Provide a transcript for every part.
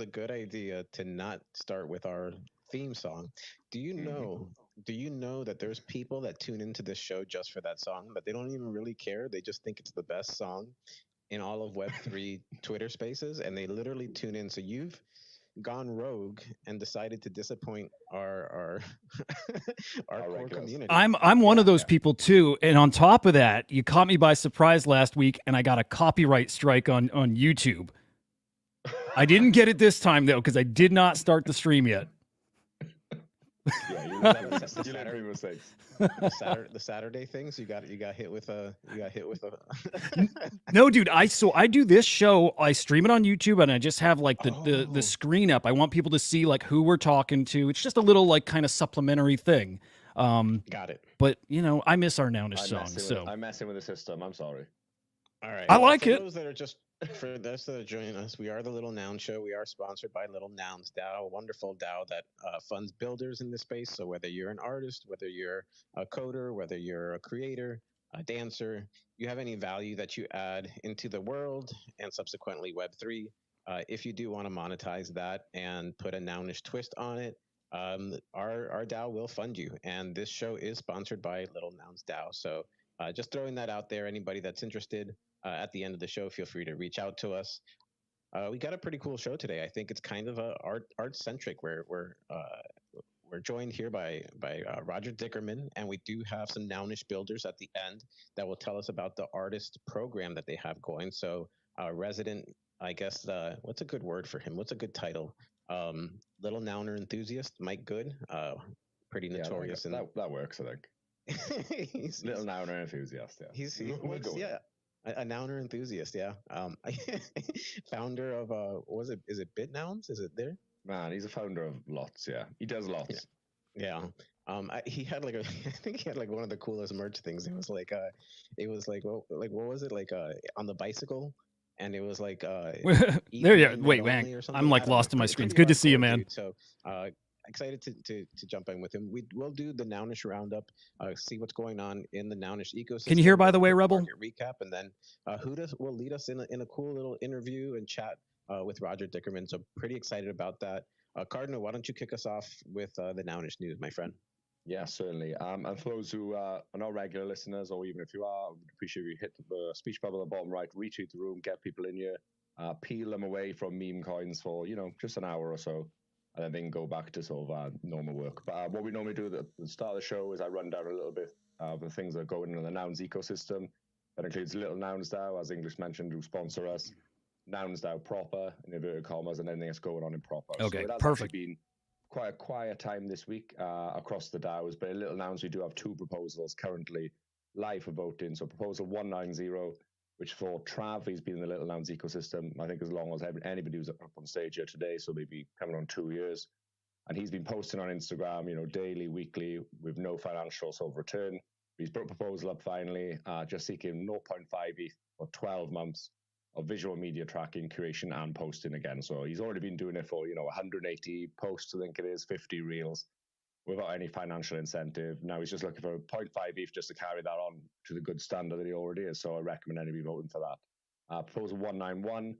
a good idea to not start with our theme song. Do you Hmm. know? Do you know that there's people that tune into this show just for that song, but they don't even really care. They just think it's the best song in all of Web3 Twitter Spaces, and they literally tune in. So you've gone rogue and decided to disappoint our our Our core regulars. community. I'm one of Yeah. those people too. And on top of that, you caught me by surprise last week, and I got a copyright strike on YouTube. I didn't get it this time though, because I did not start the stream yet. Yeah, you Was learn that from you learn from your mistakes. the Saturday things? You got hit with a you got hit with a No, dude, I do this show. I stream it on YouTube, and I just have like the Oh, screen up. I want people to see like who we're talking to. It's just a little like kind of supplementary thing. Um, got it. but I miss our Nounish songs, so I'm messing with the system. I'm sorry. All right. I Well, like it. for those that are joining us, we are the Little Noun Show. We are sponsored by Little Nouns DAO, a wonderful DAO that funds builders in the space. So whether you're an artist, whether you're a coder, whether you're a creator, a dancer, you have any value that you add into the world and subsequently Web3, if you do want to monetize that and put a nounish twist on it, our DAO will fund you. And this show is sponsored by Little Nouns DAO. So just throwing that out there. Anybody that's interested, at the end of the show, feel free to reach out to us. We got a pretty cool show today. I think it's kind of a art centric. We're joined here by Roger Dickerman, and we do have some nounish builders at the end that will tell us about the artist program that they have going. So, resident, I guess, what's a good word for him? What's a good title? Little Nouner enthusiast, Mike Good, pretty Yeah, notorious and that works. I think. he's, Little he's Nouner enthusiast. Yeah, he's we'll what's go with yeah that. a nouner enthusiast, yeah. Founder of was it is it Bit Nouns? Is it there? Man, he's a founder of lots. Yeah, he does Yeah, lots. yeah. He had like a I think he had like one of the coolest merch things. It was like what was it like on the bicycle, and it was like eat There you one med wait, man. only or I'm something. I like don't know, lost in my screens. pretty Good to see you, hardcore man. dude. So excited to jump in with him. We will do the Nounish roundup, see what's going on in the Nounish Can you hear, ecosystem by with the a way, quick Rebel? market recap, and then Huda will lead us in a cool little interview and chat with Roger Dickerman. So pretty excited about that. Cardinal, why don't you kick us off with the Nounish news, my friend? Yeah, certainly. And for those who are not regular listeners, or even if you are, I would appreciate if you hit the speech bubble at the bottom right, retweet the room, get people in here, peel them away from meme coins for just an hour or so, and then they can go back to sort of normal work. But what we normally do at the start of the show is I run down a little bit of the things that are going in the Nouns ecosystem. That includes Little Nouns DAO, as English mentioned, who sponsor us, Nouns DAO proper, in inverted commas, and anything that's going on in proper. So Okay, it has actually perfect. been quite a quiet time this week across the DAOs, but in Little Nouns, we do have two proposals currently live for voting. So proposal 190, which for Trav, he's been in the Little Nouns ecosystem, I think as long as anybody who's up on stage here today, so maybe coming on 2 years. And he's been posting on Instagram, daily, weekly, with no financial sort of return. He's put a proposal up finally, just seeking zero point 0.5 ETH for 12 months of visual media tracking, curation, and posting again. So he's already been doing it for 180 posts, I think it is, 50 reels, without any financial incentive. Now he's just looking for 0.5 ETH just to carry that on to the good standard that he already is. So I recommend anybody voting for that. Proposal 191.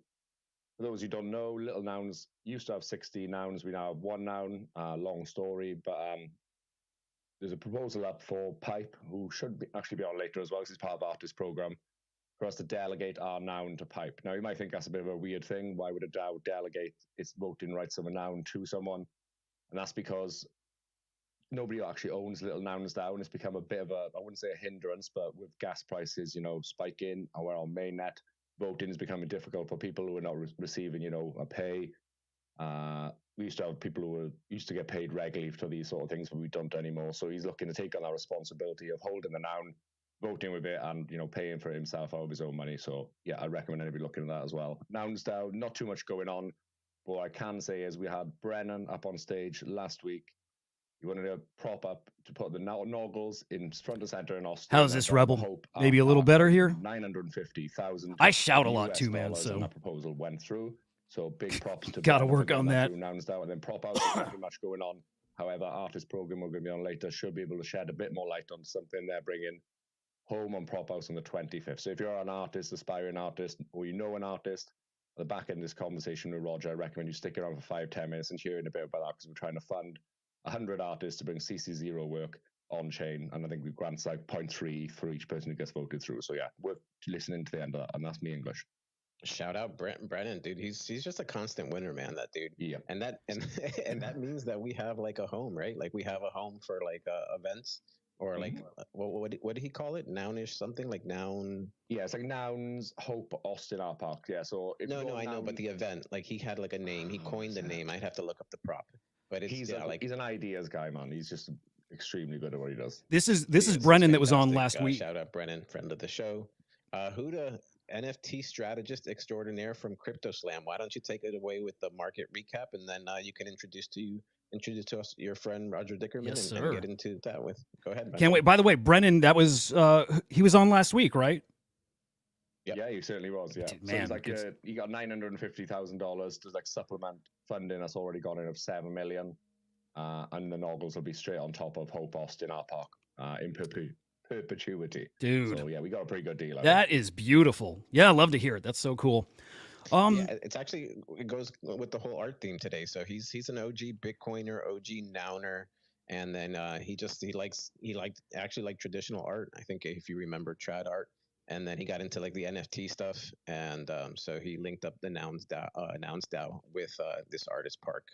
For those who don't know, Little Nouns used to have 16 nouns. We now have one noun. Long story, but there's a proposal up for Pipe, who should actually be on later as well, because he's part of the artist program, for us to delegate our noun to Pipe. Now, you might think that's a bit of a weird thing. Why would a DAO delegate its voting rights of a noun to someone? And that's because nobody actually owns Little Nouns DAO, and it's become a bit of a, I wouldn't say a hindrance, but with gas prices, spiking, and we're on mainnet, voting is becoming difficult for people who are not receiving, a pay. We used to have people who used to get paid regularly for these sort of things, but we don't anymore. So he's looking to take on that responsibility of holding the noun, voting with it, and paying for it himself out of his own money. So yeah, I recommend anybody looking at that as well. Nouns DAO, not too much going on. But what I can say is we had Brennan up on stage last week. He wanted to prop up to put the Noggles in front and center in Austin. How's That's this, on the Rebel? hope Maybe a little of better here? 950,000 I shout a lot US too, man, dollars, and so that proposal went through. So big props to gotta Brennan for work getting on that that. through. Nouns DAO, and then prop out. There's nothing much going on. However, artist program we're going to be on later should be able to shed a bit more light on something they're bringing home on Prop House on the 25th. So if you're an artist, aspiring artist, or an artist, at the back end of this conversation with Roger, I recommend you stick around for 5-10 minutes and hearing a bit about that, because we're trying to fund 100 artists to bring CC0 work on chain, and I think we grants like 0.3 for each person who gets voted through. So yeah, worth listening to the end of that, and that's me English. Shout out Brennan, dude. He's just a constant winner, man. That dude. Yeah. And that means that we have like a home, right? Like we have a home for like events, or like what did he call it? Nounish something like noun. Yeah, it's like Nouns, Hope, Austin Art Park. Yeah. So no, I know, but the event, like he had like a name. He coined the name. I'd have to look up the prop, but it's he's he's an ideas guy, man. He's just extremely good at what he does. This is Brennan that was on last week. Shout out Brennan, friend of the show. Huda, NFT strategist extraordinaire from Crypto Slam. Why don't you take it away with the market recap, and then you can introduce to us your friend Roger Dickerman, and get into that with. Go ahead. Can't wait. By the way, Brennan, that was he was on last week, right? Yep. Yeah, he certainly was. Yeah, Dude, so it's like he got $950,000 to like supplement funding that's already gone in of $7 million, and the Noggles will be straight on top of Hope Austin Art Park in perpetuity. Dude. So yeah, we got a pretty good deal. That is beautiful. Yeah, I love to hear it. That's so cool. Yeah, it's actually, it goes with the whole art theme today. So he's an OG Bitcoiner, OG Nouner, and then he actually liked traditional art. I think if you remember trad art, and then he got into like the NFT stuff, and so he linked up the Nouns DAO with this artist park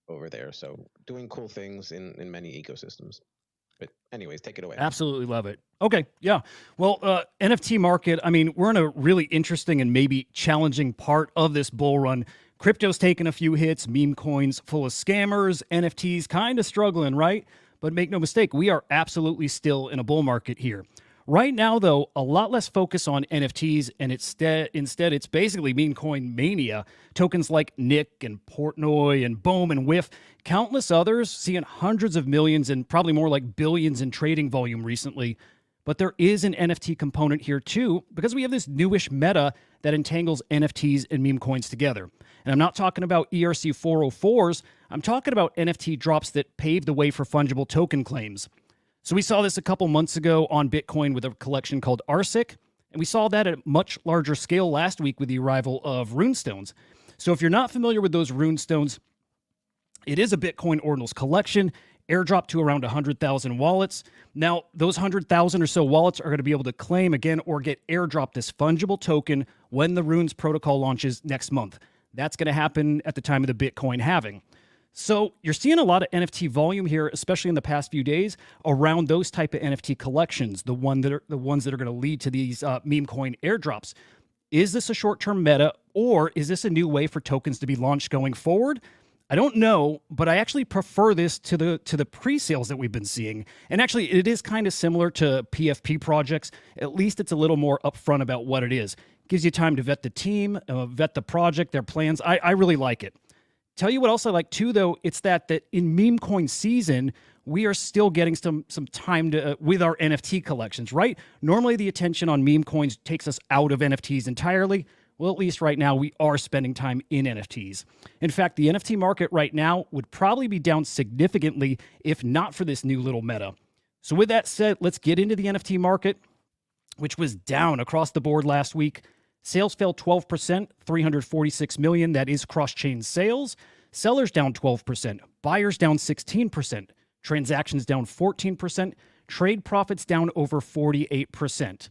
over there. So doing cool things in many ecosystems. But anyways, take it away. Absolutely love it. Okay, yeah. Well, NFT market, I mean, we're in a really interesting and maybe challenging part of this bull run. Crypto's taken a few hits, meme coins full of scammers, NFTs kind of struggling, right? But make no mistake, we are absolutely still in a bull market here. Right now, though, a lot less focus on NFTs, and instead it's basically meme coin mania. Tokens like Nick and Portnoy and Bohm and Whiff, countless others seeing hundreds of millions and probably more like billions in trading volume recently. But there is an NFT component here too, because we have this newish meta that entangles NFTs and meme coins together. And I'm not talking about ERC 404s, I'm talking about NFT drops that pave the way for fungible token claims. So we saw this a couple months ago on Bitcoin with a collection called Arsic, and we saw that at a much larger scale last week with the arrival of runestones. So if you're not familiar with those runestones, it is a Bitcoin ordinals collection, airdrop to around 100,000 wallets. Now, those 100,000 or so wallets are going to be able to claim again or get airdropped this fungible token when the Runes protocol launches next month. That's going to happen at the time of the Bitcoin halving. So you're seeing a lot of NFT volume here, especially in the past few days, around those type of NFT collections, the ones that are going to lead to these meme coin airdrops. Is this a short-term meta, or is this a new way for tokens to be launched going forward? I don't know, but I actually prefer this to the pre-sales that we've been seeing. And actually, it is kind of similar to PFP projects. At least it's a little more upfront about what it is. Gives you time to vet the team, vet the project, their plans. I really like it. Tell you what else I like too, though, it's that in meme coin season, we are still getting some time to with our NFT collections, right? Normally the attention on meme coins takes us out of NFTs entirely. Well, at least right now we are spending time in NFTs. In fact, the NFT market right now would probably be down significantly if not for this new little meta. So with that said, let's get into the NFT market, which was down across the board last week. Sales fell 12%, 346 million. That is cross-chain sales. Sellers down 12%. Buyers down 16%. Transactions down 14%. Trade profits down over 48%.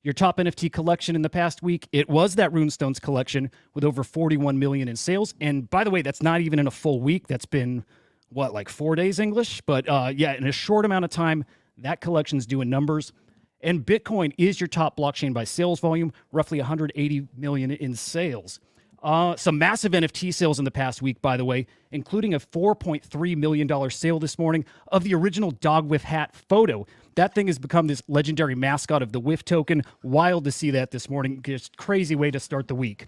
Your top NFT collection in the past week, it was that Runestones collection with over 41 million in sales. And by the way, that's not even in a full week. That's been, like 4 days English? But yeah, in a short amount of time, that collection's doing numbers. And Bitcoin is your top blockchain by sales volume, roughly 180 million in sales. Some massive NFT sales in the past week, by the way, including a $4.3 million sale this morning of the original dog with hat photo. That thing has become this legendary mascot of the WIF token. Wild to see that this morning. Just crazy way to start the week.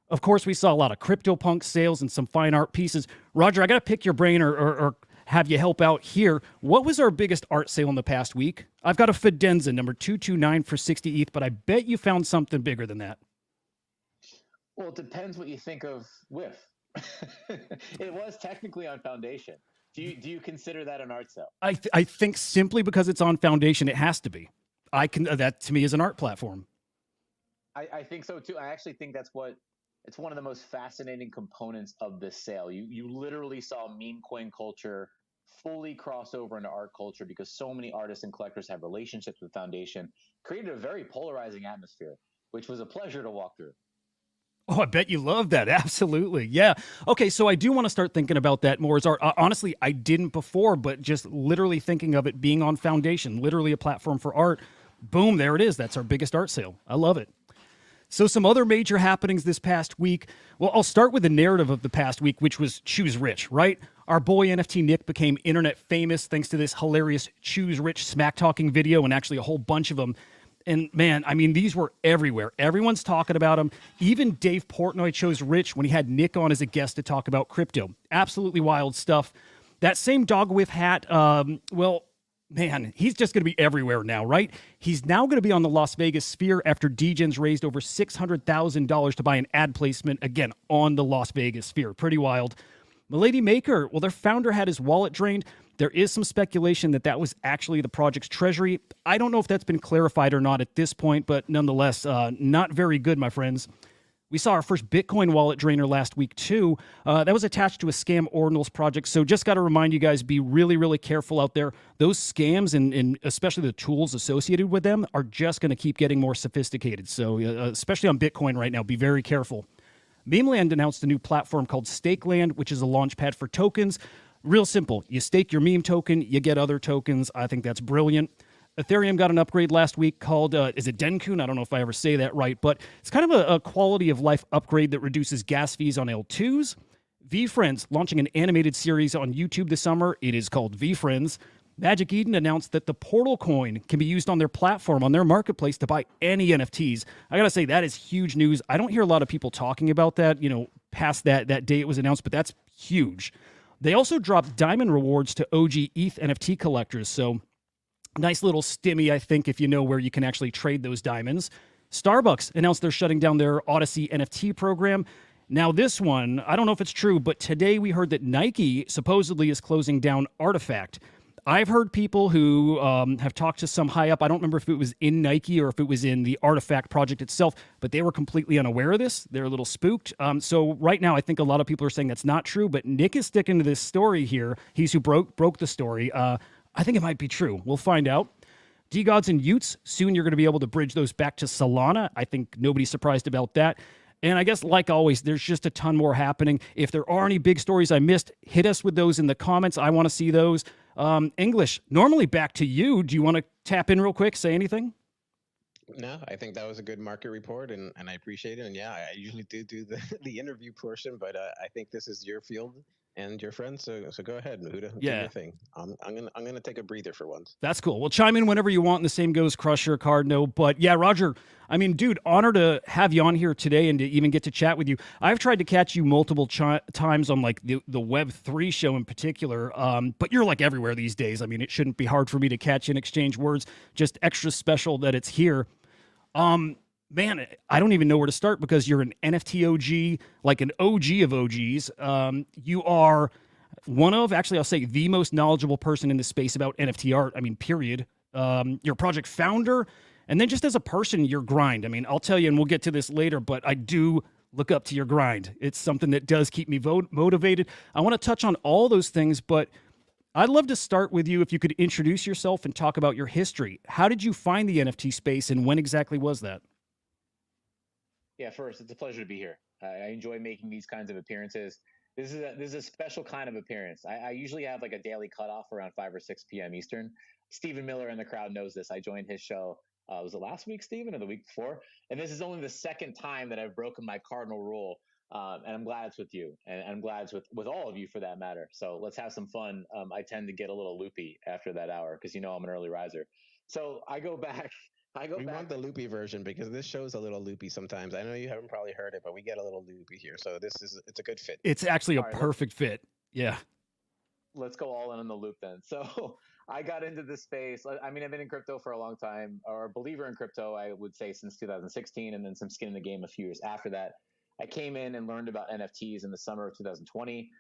Of course, we saw a lot of CryptoPunk sales and some fine art pieces. Roger, I got to pick your brain or have you help out here. What was our biggest art sale in the past week? I've got a Fidenza number 229 for 60 ETH, but I bet you found something bigger than that. Well, it depends what you think of WIF. It was technically on Foundation. Do you consider that an art sale? I think simply because it's on Foundation, it has to be. That to me is an art platform. I think so too. I actually think that's what It's one of the most fascinating components of this sale. You literally saw meme coin culture fully cross over into art culture because so many artists and collectors have relationships with Foundation, created a very polarizing atmosphere, which was a pleasure to walk through. Oh, I bet you love that. Absolutely. Yeah. Okay, so I do want to start thinking about that more as art. Honestly, I didn't before, but just literally thinking of it being on Foundation, literally a platform for art. Boom, there it is. That's our biggest art sale. I love it. So, some other major happenings this past week. Well, I'll start with the narrative of the past week, which was Choose Rich, right? Our boy NFT Nick became internet famous thanks to this hilarious Choose Rich smack talking video and actually a whole bunch of them. And man, I mean, these were everywhere. Everyone's talking about them. Even Dave Portnoy chose Rich when he had Nick on as a guest to talk about crypto. Absolutely wild stuff. That same dog whiff hat, well, man, he's just going to be everywhere now, right? He's now going to be on the Las Vegas Sphere after Degens raised over $600,000 to buy an ad placement, again, on the Las Vegas Sphere. Pretty wild. Milady Maker, well, their founder had his wallet drained. There is some speculation that that was actually the project's treasury. I don't know if that's been clarified or not at this point, but nonetheless, not very good, my friends. We saw our first Bitcoin wallet drainer last week, too. That was attached to a scam ordinals project. So just got to remind you guys, be really, really careful out there. Those scams and especially the tools associated with them are just going to keep getting more sophisticated. So especially on Bitcoin right now, be very careful. Memeland announced a new platform called Stakeland, which is a launchpad for tokens. Real simple. You stake your meme token, you get other tokens. I think that's brilliant. Ethereum got an upgrade last week called, is it Denkun? I don't know if I ever say that right, but it's kind of a quality of life upgrade that reduces gas fees on L2s. VFriends launching an animated series on YouTube this summer. It is called VFriends. Magic Eden announced that the Portal coin can be used on their platform, on their marketplace to buy any NFTs. I got to say, that is huge news. I don't hear a lot of people talking about that, past that day it was announced, but that's huge. They also dropped diamond rewards to OG ETH NFT collectors. So nice little stimmy, I think, if you know where you can actually trade those diamonds. Starbucks announced they're shutting down their Odyssey NFT program. Now, this one, I don't know if it's true, but today we heard that Nike supposedly is closing down Artifact. I've heard people who have talked to some high up. I don't remember if it was in Nike or if it was in the Artifact project itself, but they were completely unaware of this. They're a little spooked. So right now, I think a lot of people are saying that's not true, but Nick is sticking to this story here. He's who broke the story. I think it might be true. We'll find out. DGods and Utes, soon you're going to be able to bridge those back to Solana. I think nobody's surprised about that. And I guess, like always, there's just a ton more happening. If there are any big stories I missed, hit us with those in the comments. I want to see those. English, normally back to you. Do you want to tap in real quick, say anything? No, I think that was a good market report, and I appreciate it. And yeah, I usually do the interview portion, but I think this is your field and your friends. So go ahead, Huda, do your thing. I'm gonna take a breather for once. That's cool. Well, chime in whenever you want, and the same goes Crusher, Cardno. But yeah, Roger, I mean, dude, honor to have you on here today and to even get to chat with you. I've tried to catch you multiple times on like the Web3 show in particular, but you're like everywhere these days. I mean, it shouldn't be hard for me to catch and exchange words. Just extra special that it's here. Man, I don't even know where to start because you're an NFT OG, like an OG of OGs. You are one of, actually, I'll say the most knowledgeable person in the space about NFT art. I mean, period. You're a project founder. And then just as a person, your grind. I mean, I'll tell you, and we'll get to this later, but I do look up to your grind. It's something that does keep me motivated. I want to touch on all those things, but I'd love to start with you if you could introduce yourself and talk about your history. How did you find the NFT space and when exactly was that? Yeah, first, it's a pleasure to be here. I enjoy making these kinds of appearances. This is a special kind of appearance. I usually have like a daily cutoff around 5 or 6 p.m. Eastern. Stephen Miller in the crowd knows this. I joined his show. Was it last week, Stephen, or the week before? And this is only the second time that I've broken my cardinal rule. And I'm glad it's with you, and I'm glad it's with all of you for that matter. So let's have some fun. I tend to get a little loopy after that hour because I'm an early riser. So I go back. We want the loopy version because this show's a little loopy sometimes. I know you haven't probably heard it, but we get a little loopy here. So it's a good fit. It's actually a perfect fit. Yeah. Let's go all in on the loop then. So I got into this space. I mean, I've been in crypto for a long time, or a believer in crypto, I would say, since 2016, and then some skin in the game a few years after that. I came in and learned about NFTs in the summer of 2020,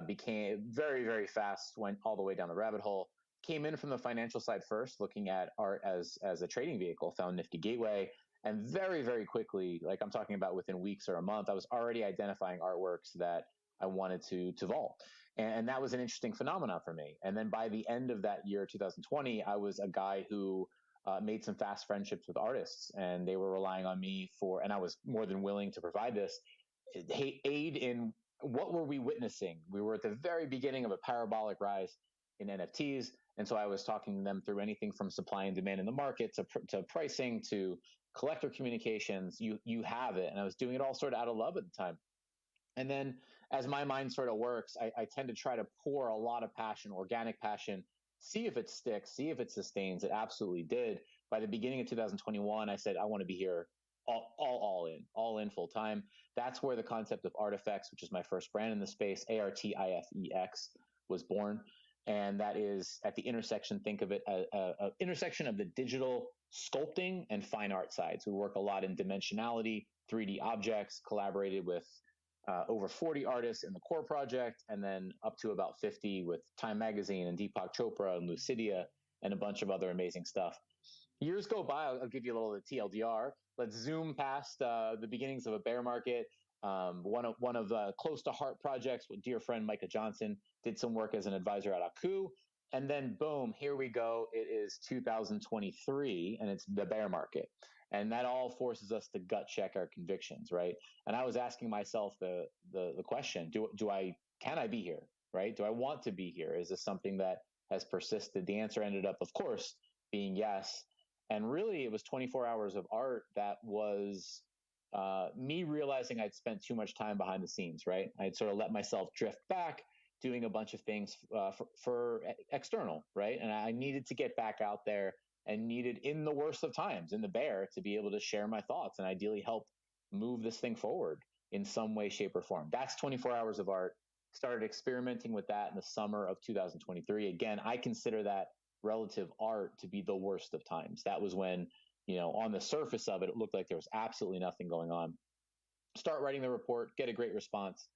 became very, very fast, went all the way down the rabbit hole. Came in from the financial side first, looking at art as a trading vehicle, found Nifty Gateway, And very, very quickly, like I'm talking about within weeks or a month, I was already identifying artworks that I wanted to vault. And that was an interesting phenomenon for me. And then by the end of that year, 2020, I was a guy who made some fast friendships with artists, and they were relying on me and I was more than willing to provide this aid in what were we witnessing. We were at the very beginning of a parabolic rise in NFTs. And so I was talking them through anything from supply and demand in the market to pricing to collector communications. You have it. And I was doing it all sort of out of love at the time. And then as my mind sort of works, I tend to try to pour a lot of passion, organic passion, see if it sticks, see if it sustains. It absolutely did. By the beginning of 2021, I said, I want to be here all in full time. That's where the concept of Artifex, which is my first brand in the space, ARTIFEX, was born. And that is at the intersection, think of it as an intersection of the digital sculpting and fine art sides. We work a lot in dimensionality, 3D objects, collaborated with over 40 artists in the core project, and then up to about 50 with Time Magazine and Deepak Chopra and Lucidia and a bunch of other amazing stuff. Years go by. I'll give you a little of the TLDR. Let's zoom past the beginnings of a bear market. One of the close to heart projects with dear friend Micah Johnson did some work as an advisor at Aku. And then boom, here we go. It is 2023 and it's the bear market. And that all forces us to gut check our convictions, right? And I was asking myself the question, can I be here, right? Do I want to be here? Is this something that has persisted? The answer ended up, of course, being yes. And really, it was 24 hours of art that was me realizing I'd spent too much time behind the scenes, right? I'd sort of let myself drift back, doing a bunch of things for external, right? And I needed to get back out there and needed, in the worst of times, in the bear, to be able to share my thoughts and ideally help move this thing forward in some way, shape, or form. That's 24 hours of art. Started experimenting with that in the summer of 2023. Again, I consider that relative art to be the worst of times. That was when, on the surface of it, it looked like there was absolutely nothing going on. Start writing the report, get a great response.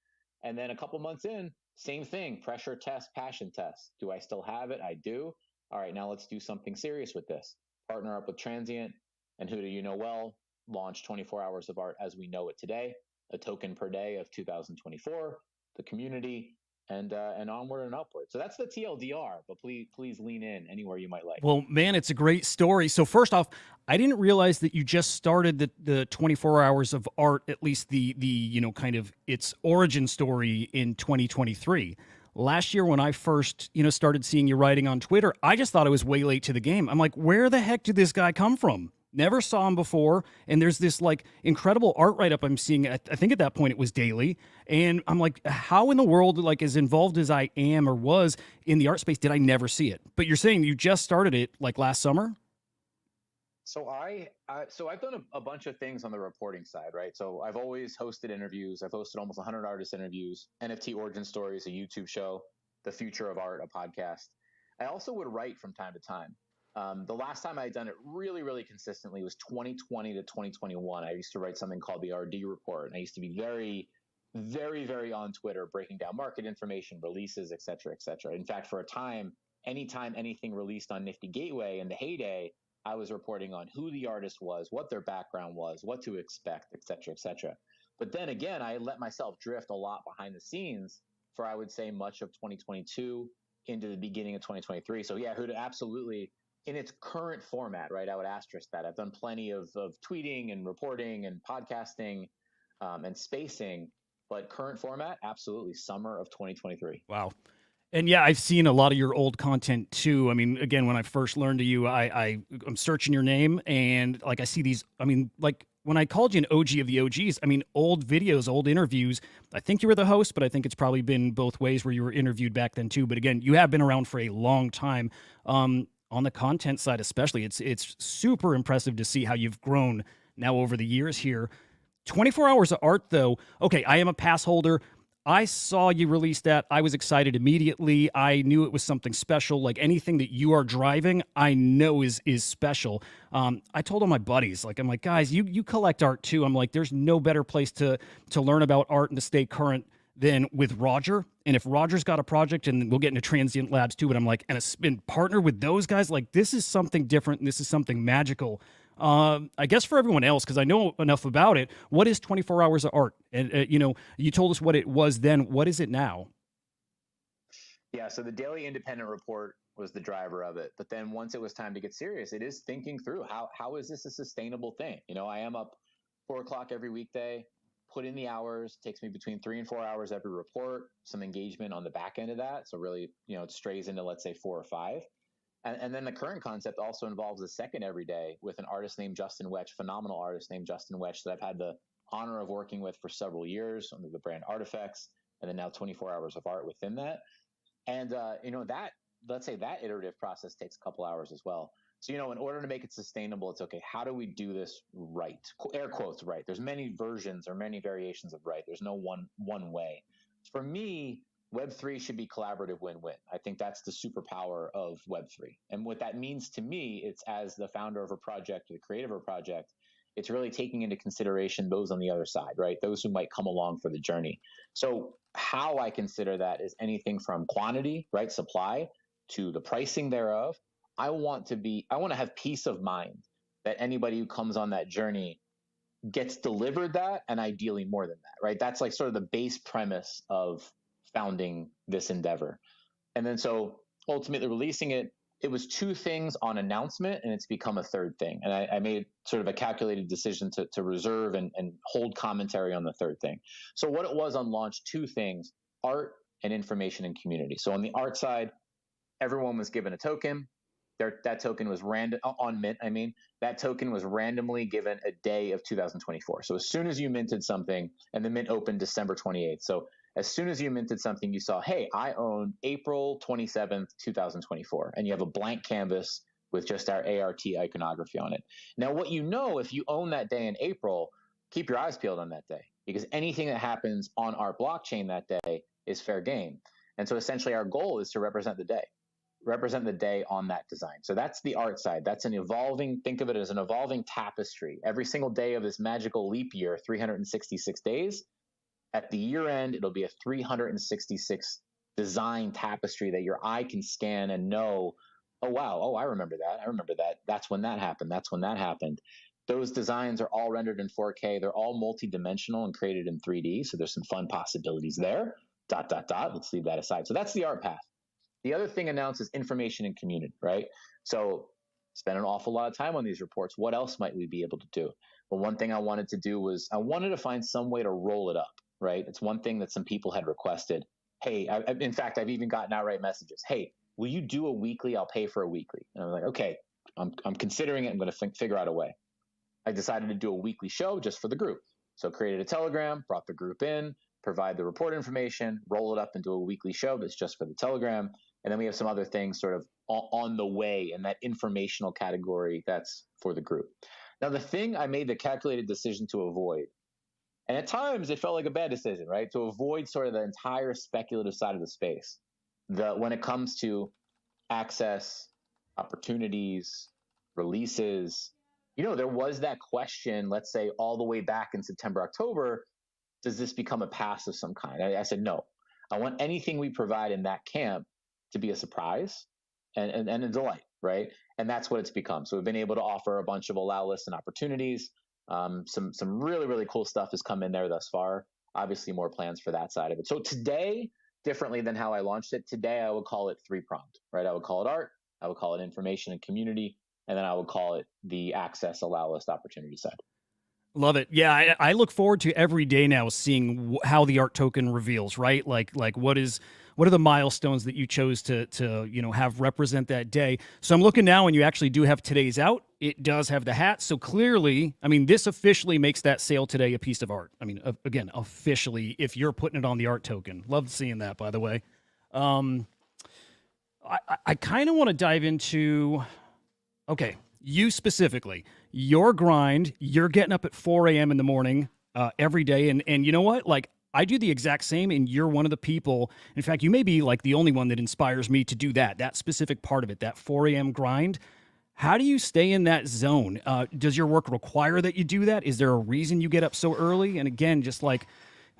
And then a couple months in, same thing, pressure test, passion test. Do I still have it? I do. All right, now let's do something serious with this. Partner up with Transient and Who Do You Know Well, launch 24 Hours of Art as we know it today, a token per day of 2024, the community, and onward and upward. So that's the TLDR, but please lean in anywhere you might like. Well, man, it's a great story. So first off, I didn't realize that you just started the 24 hours of art, at least the kind of its origin story in 2023. Last year when I first, started seeing you writing on Twitter, I just thought I was way late to the game. I'm like, where the heck did this guy come from? Never saw him before. And there's this like incredible art write-up I'm seeing. I think at that point it was daily. And I'm like, how in the world, like as involved as I am or was in the art space, did I never see it? But you're saying you just started it like last summer? So I've done a bunch of things on the reporting side, right? So I've always hosted interviews. I've hosted almost 100 artist interviews, NFT Origin Stories, a YouTube show, The Future of Art, a podcast. I also would write from time to time. The last time I had done it really, really consistently was 2020 to 2021. I used to write something called the RD Report, and I used to be very, very, very on Twitter, breaking down market information, releases, et cetera, et cetera. In fact, for a time, anytime anything released on Nifty Gateway in the heyday, I was reporting on who the artist was, what their background was, what to expect, et cetera, et cetera. But then again, I let myself drift a lot behind the scenes for, I would say, much of 2022 into the beginning of 2023. So yeah, Huda, absolutely. In its current format, right? I would asterisk that. I've done plenty of tweeting and reporting and podcasting and spacing, but current format, absolutely, summer of 2023. Wow. And yeah, I've seen a lot of your old content too. I mean, again, when I first learned of you, I'm searching your name and like I see these, I mean, like when I called you an OG of the OGs, I mean, old videos, old interviews. I think you were the host, but I think it's probably been both ways where you were interviewed back then too. But again, you have been around for a long time. On the content side especially, it's super impressive to see how you've grown now over the years here. 24 hours of art though. Okay, I am a pass holder. I saw you release that. I was excited immediately. I knew it was something special. Like anything that you are driving, I know is special. I told all my buddies, like, I'm like, guys, you collect art too. I'm like, there's no better place to learn about art and to stay current than with Roger. And if Roger's got a project, and we'll get into Transient Labs too, but I'm like, and it's been partnered with those guys, like this is something different and this is something magical. I guess for everyone else, because I know enough about it, what is 24 Hours of Art? And, you told us what it was then. What is it now? Yeah, so the daily independent report was the driver of it. But then once it was time to get serious, it is thinking through how is this a sustainable thing? I am up 4 o'clock every weekday, put in the hours, takes me between 3 and 4 hours every report, some engagement on the back end of that. So really, it strays into, let's say, 4 or 5. And then the current concept also involves a second every day with an artist named Justin Wetch, phenomenal artist named Justin Wetch that I've had the honor of working with for several years under the brand Artifacts, and then now 24 Hours of Art within that. And that, let's say, that iterative process takes a couple hours as well. So in order to make it sustainable, it's okay. How do we do this right? Air quotes right. There's many versions or many variations of right. There's no one way. For me, Web3 should be collaborative win-win. I think that's the superpower of Web3. And what that means to me, it's as the founder of a project or the creator of a project, it's really taking into consideration those on the other side, right? Those who might come along for the journey. So how I consider that is anything from quantity, right? Supply, to the pricing thereof. I want to have peace of mind that anybody who comes on that journey gets delivered that, and ideally more than that, right? That's like sort of the base premise of founding this endeavor. And then so ultimately releasing it, it was two things on announcement, and it's become a third thing. And I made sort of a calculated decision to reserve and hold commentary on the third thing. So what it was on launch, two things: art and information and community. So on the art side, everyone was given a token. That token was random on mint. I mean, that token was randomly given a day of 2024. So as soon as you minted something, and the mint opened December 28th. So as soon as you minted something, you saw, hey, I own April 27th, 2024. And you have a blank canvas with just our ART iconography on it. Now, what if you own that day in April, keep your eyes peeled on that day, because anything that happens on our blockchain that day is fair game. And so essentially our goal is to represent the day on that design. So that's the art side. That's think of it as an evolving tapestry. Every single day of this magical leap year, 366 days, at the year end, it'll be a 366 design tapestry that your eye can scan and know, oh, wow, oh, I remember that. That's when that happened. Those designs are all rendered in 4K. They're all multi-dimensional and created in 3D. So there's some fun possibilities there. ... Let's leave that aside. So that's the art path. The other thing announced is information and community, right? So spend an awful lot of time on these reports. What else might we be able to do? Well, one thing I wanted to do was I wanted to find some way to roll it up, right? It's one thing that some people had requested. Hey, in fact, I've even gotten outright messages. Hey, will you do a weekly? I'll pay for a weekly. And I'm like, okay, I'm considering it. I'm going to figure out a way. I decided to do a weekly show just for the group. So created a Telegram, brought the group in, provide the report information, roll it up into a weekly show that's just for the Telegram. And then we have some other things sort of on the way in that informational category that's for the group. Now, the thing I made the calculated decision to avoid, and at times it felt like a bad decision, right? To avoid sort of the entire speculative side of the space. When it comes to access, opportunities, releases, there was that question, let's say all the way back in September, October, does this become a pass of some kind? I said, no. I want anything we provide in that camp to be a surprise and a delight, right? And that's what it's become. So we've been able to offer a bunch of allow lists and opportunities. Some really, really cool stuff has come in there thus far. Obviously, more plans for that side of it. So today, differently than how I launched it, today I would call it three-pronged, right? I would call it art, I would call it information and community, and then I would call it the access allow list opportunity side. Love it. Yeah, I look forward to every day now seeing how the art token reveals, right? Like what are the milestones that you chose to have represent that day? So I'm looking now, and you actually do have today's out. It does have the hat. So clearly, I mean, this officially makes that sale today a piece of art. I mean, again, officially, if you're putting it on the art token. Loved seeing that, by the way. I kind of want to dive into, okay, you specifically, your grind, you're getting up at 4 a.m. in the morning every day. And you know what? Like, I do the exact same, and you're one of the people. In fact, you may be like the only one that inspires me to do that specific part of it, that 4 a.m. grind. How do you stay in that zone? Does your work require that you do that? Is there a reason you get up so early? And again, just like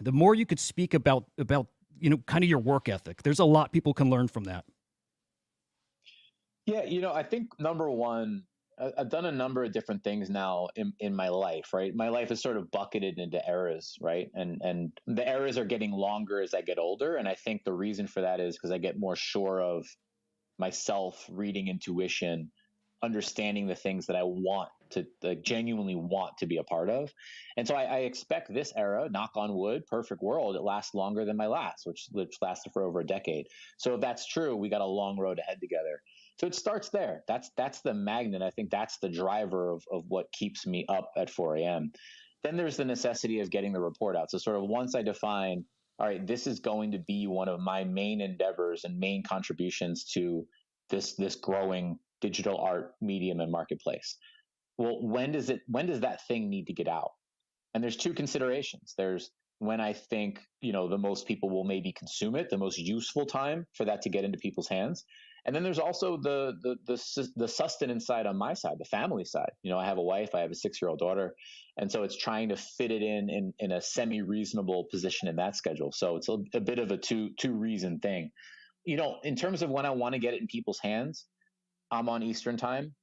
the more you could speak about kind of your work ethic, there's a lot people can learn from that. Yeah, I think number one, I've done a number of different things now in my life, right? My life is sort of bucketed into eras, right? And the eras are getting longer as I get older. And I think the reason for that is because I get more sure of myself, reading intuition, understanding the things that I want to genuinely want to be a part of. And so I expect this era, knock on wood, perfect world, it lasts longer than my last, which lasted for over a decade. So if that's true, we got a long road ahead together. So it starts there. That's the magnet. I think that's the driver of what keeps me up at 4 a.m. Then there's the necessity of getting the report out. So sort of once I define, all right, this is going to be one of my main endeavors and main contributions to this growing digital art medium and marketplace. Well, when does that thing need to get out? And there's two considerations. There's when I think, the most people will maybe consume it, the most useful time for that to get into people's hands. And then there's also the sustenance side on my side, the family side. I have a wife, I have a 6-year-old daughter. And so it's trying to fit it in a semi-reasonable position in that schedule. So it's a bit of a two reason thing. In terms of when I want to get it in people's hands, I'm on Eastern time.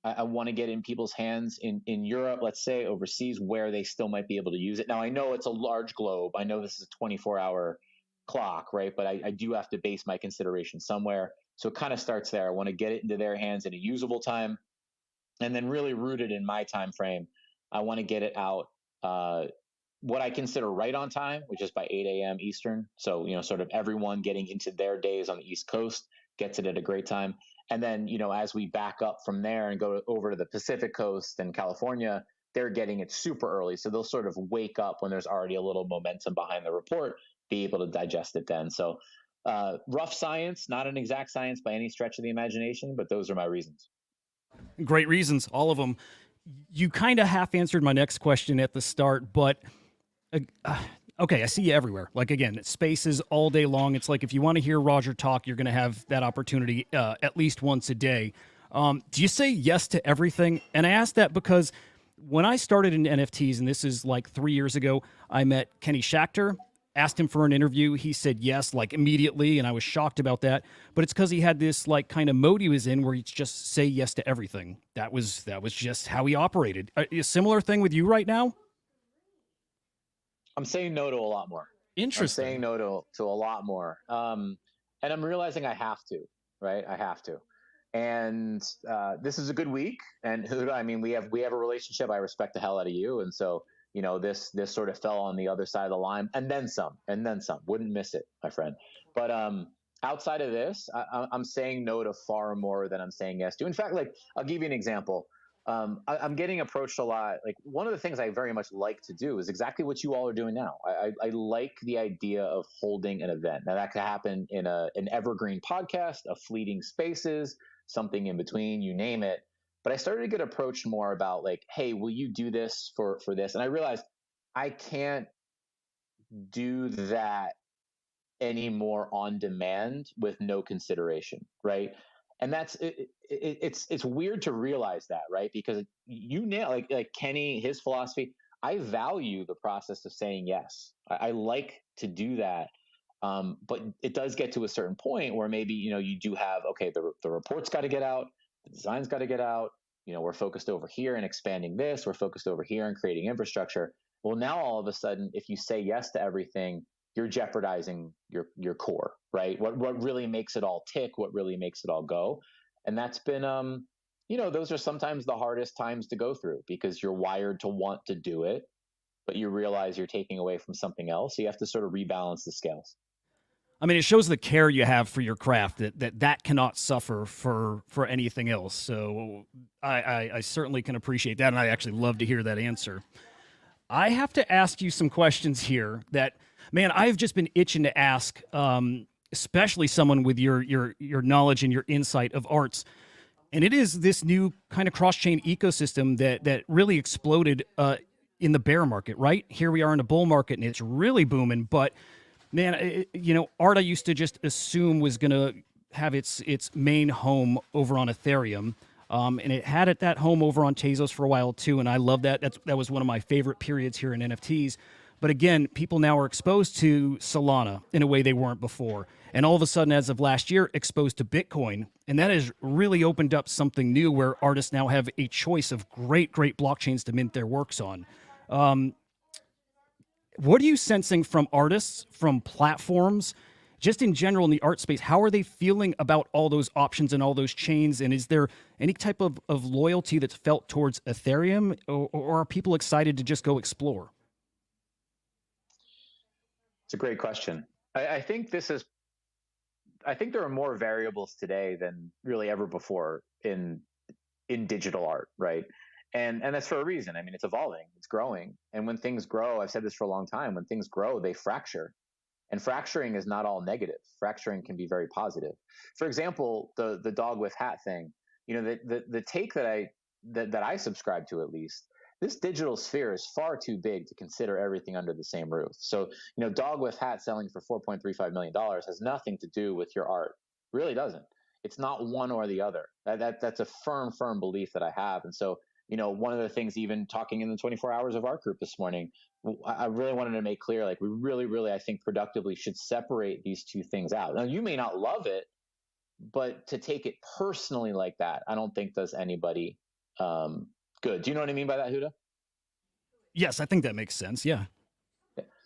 I want to get in people's hands in Europe, let's say overseas, where they still might be able to use it. Now, I know it's a large globe. I know this is a 24-hour clock, right? But I do have to base my consideration somewhere. So it kind of starts there. I want to get it into their hands at a usable time, and then really rooted in my time frame. I want to get it out what I consider right on time, which is by 8 a.m. Eastern. So, sort of everyone getting into their days on the East Coast gets it at a great time. And then, as we back up from there and go over to the Pacific Coast and California, they're getting it super early. So they'll sort of wake up when there's already a little momentum behind the report, be able to digest it then. So rough science, not an exact science by any stretch of the imagination, but those are my reasons. Great reasons, all of them. You kind of half answered my next question at the start, but okay, I see you everywhere. Like, again, spaces all day long. It's like if you want to hear Roger talk, you're going to have that opportunity at least once a day. Do you say yes to everything? And I ask that because when I started in NFTs, and this is like 3 years ago, I met Kenny Schachter, asked him for an interview. He said yes, like immediately, and I was shocked about that. But it's because he had this like kind of mode he was in where he'd just say yes to everything. That was just how he operated. A similar thing with you right now? I'm saying no to a lot more. Interesting. I'm saying no to a lot more. And I'm realizing I have to, right? I have to. And this is a good week. And I mean, we have a relationship. I respect the hell out of you. And so, this sort of fell on the other side of the line, and then some. Wouldn't miss it, my friend. But outside of this, I'm saying no to far more than I'm saying yes to. In fact, like, I'll give you an example. I'm getting approached a lot. Like, one of the things I very much like to do is exactly what you all are doing now. I like the idea of holding an event. Now, that could happen in an evergreen podcast, a fleeting spaces, something in between, you name it. But I started to get approached more about like, hey, will you do this for this? And I realized I can't do that anymore on demand with no consideration, right? And that's it's weird to realize that, right? Because you nail like Kenny, his philosophy. I value the process of saying yes. I like to do that, but it does get to a certain point where maybe you do have the report's got to get out, the design's got to get out. We're focused over here and expanding this. We're focused over here and creating infrastructure. Well, now all of a sudden, if you say yes to everything, you're jeopardizing your core, right? What really makes it all tick, what really makes it all go. And that's been those are sometimes the hardest times to go through because you're wired to want to do it, but you realize you're taking away from something else. So you have to sort of rebalance the scales. I mean, it shows the care you have for your craft that cannot suffer for anything else. So I certainly can appreciate that, and I actually love to hear that answer. I have to ask you some questions here that, man, I've just been itching to ask, especially someone with your knowledge and your insight of arts. And it is this new kind of cross-chain ecosystem that really exploded in the bear market, right? Here we are in a bull market, and it's really booming, but man, art I used to just assume was going to have its main home over on Ethereum. And it had that home over on Tezos for a while too, and I love that. That was one of my favorite periods here in NFTs. But again, people now are exposed to Solana in a way they weren't before. And all of a sudden, as of last year, exposed to Bitcoin. And that has really opened up something new where artists now have a choice of great blockchains to mint their works on. What are you sensing from artists, from platforms, just in general in the art space? How are they feeling about all those options and all those chains? And is there any type of loyalty that's felt towards Ethereum, or are people excited to just go explore? It's a great question. I think I think there are more variables today than really ever before in digital art, right? And that's for a reason. I mean, it's evolving, it's growing. And when things grow, I've said this for a long time, when things grow, they fracture. And fracturing is not all negative. Fracturing can be very positive. For example, the dog with hat thing, the take that I subscribe to, at least, this digital sphere is far too big to consider everything under the same roof. So, dog with hat selling for $4.35 million has nothing to do with your art. It really doesn't. It's not one or the other. That's a firm belief that I have. And so, one of the things, even talking in the 24 hours of art group this morning, I really wanted to make clear, like, we really, I think, productively should separate these two things out. Now, you may not love it, but to take it personally like that, I don't think does anybody good. Do you know what I mean by that, Huda? Yes, I think that makes sense. Yeah.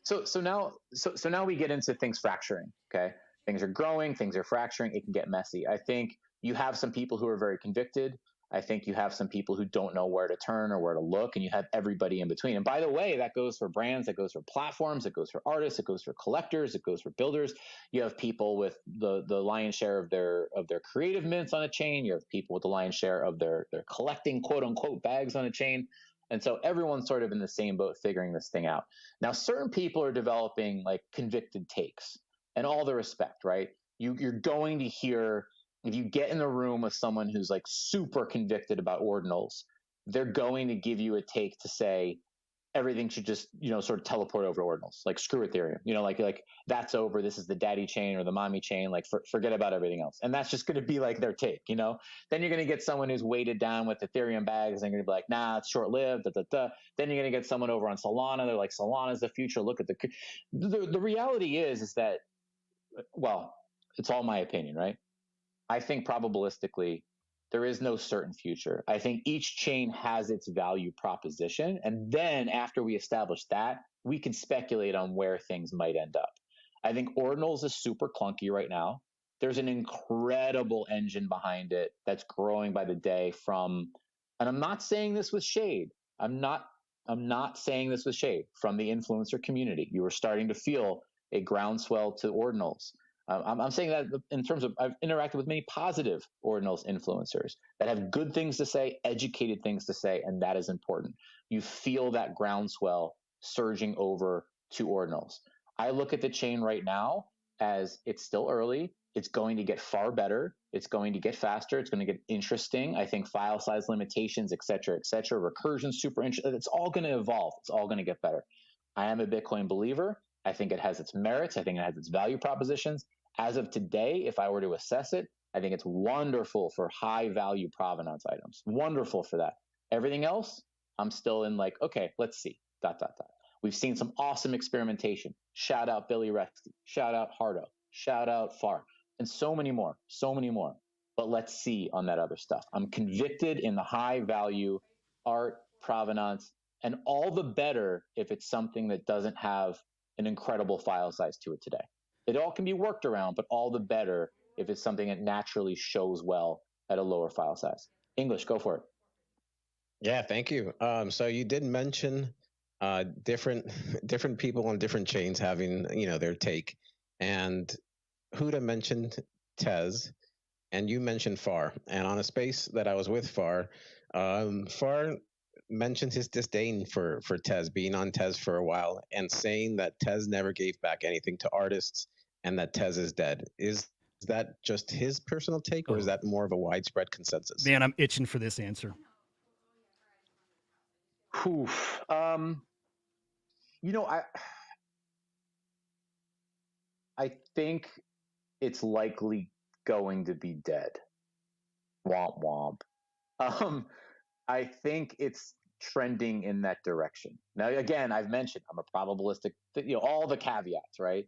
So now we get into things fracturing. Okay, things are growing, things are fracturing. It can get messy. I think you have some people who are very convicted. I think you have some people who don't know where to turn or where to look, and you have everybody in between. And by the way, that goes for brands, that goes for platforms, it goes for artists, it goes for collectors, it goes for builders. You have people with the lion's share of their creative mints on a chain. You have people with the lion's share of their collecting quote unquote bags on a chain. And so everyone's sort of in the same boat figuring this thing out. Now, certain people are developing like convicted takes, and all the respect, right? You're going to hear, if you get in the room with someone who's like super convicted about ordinals, they're going to give you a take to say everything should just, sort of teleport over to ordinals, like screw Ethereum, like that's over. This is the daddy chain or the mommy chain, like forget about everything else. And that's just going to be like their take, Then you're going to get someone who's weighted down with Ethereum bags and going to be like, nah, it's short lived. Then you're going to get someone over on Solana. They're like, Solana's the future. Look at the reality is that, well, it's all my opinion, right? I think probabilistically, there is no certain future. I think each chain has its value proposition. And then after we establish that, we can speculate on where things might end up. I think Ordinals is super clunky right now. There's an incredible engine behind it that's growing by the day and I'm not saying this with shade. I'm not saying this with shade, from the influencer community. You are starting to feel a groundswell to Ordinals. I'm saying that in terms of, I've interacted with many positive ordinals influencers that have good things to say, educated things to say, and that is important. You feel that groundswell surging over to ordinals. I look at the chain right now as it's still early. It's going to get far better. It's going to get faster. It's going to get interesting. I think file size limitations, et cetera, recursion, super interesting. It's all going to evolve. It's all going to get better. I am a Bitcoin believer. I think it has its merits. I think it has its value propositions. As of today, if I were to assess it, I think it's wonderful for high value provenance items. Wonderful for that. Everything else, I'm still in like, okay, let's see. ... We've seen some awesome experimentation. Shout out Billy Rexty. Shout out Hardo. Shout out Far. And so many more. But let's see on that other stuff. I'm convicted in the high value art, provenance, and all the better if it's something that doesn't have an incredible file size to it today. It all can be worked around, but all the better if it's something that naturally shows well at a lower file size. English, go for it. Yeah, thank you. So you did mention different different people on different chains having their take, and Huda mentioned Tez, and you mentioned Far. And on a space that I was with Far, Far mentioned his disdain for Tez, being on Tez for a while, and saying that Tez never gave back anything to artists, and that Tez is dead. Is that just his personal take, or is that more of a widespread consensus? Man, I'm itching for this answer. Oof. I think it's likely going to be dead. Womp womp. I think it's trending in that direction. Now, again, I've mentioned I'm a probabilistic, all the caveats, right?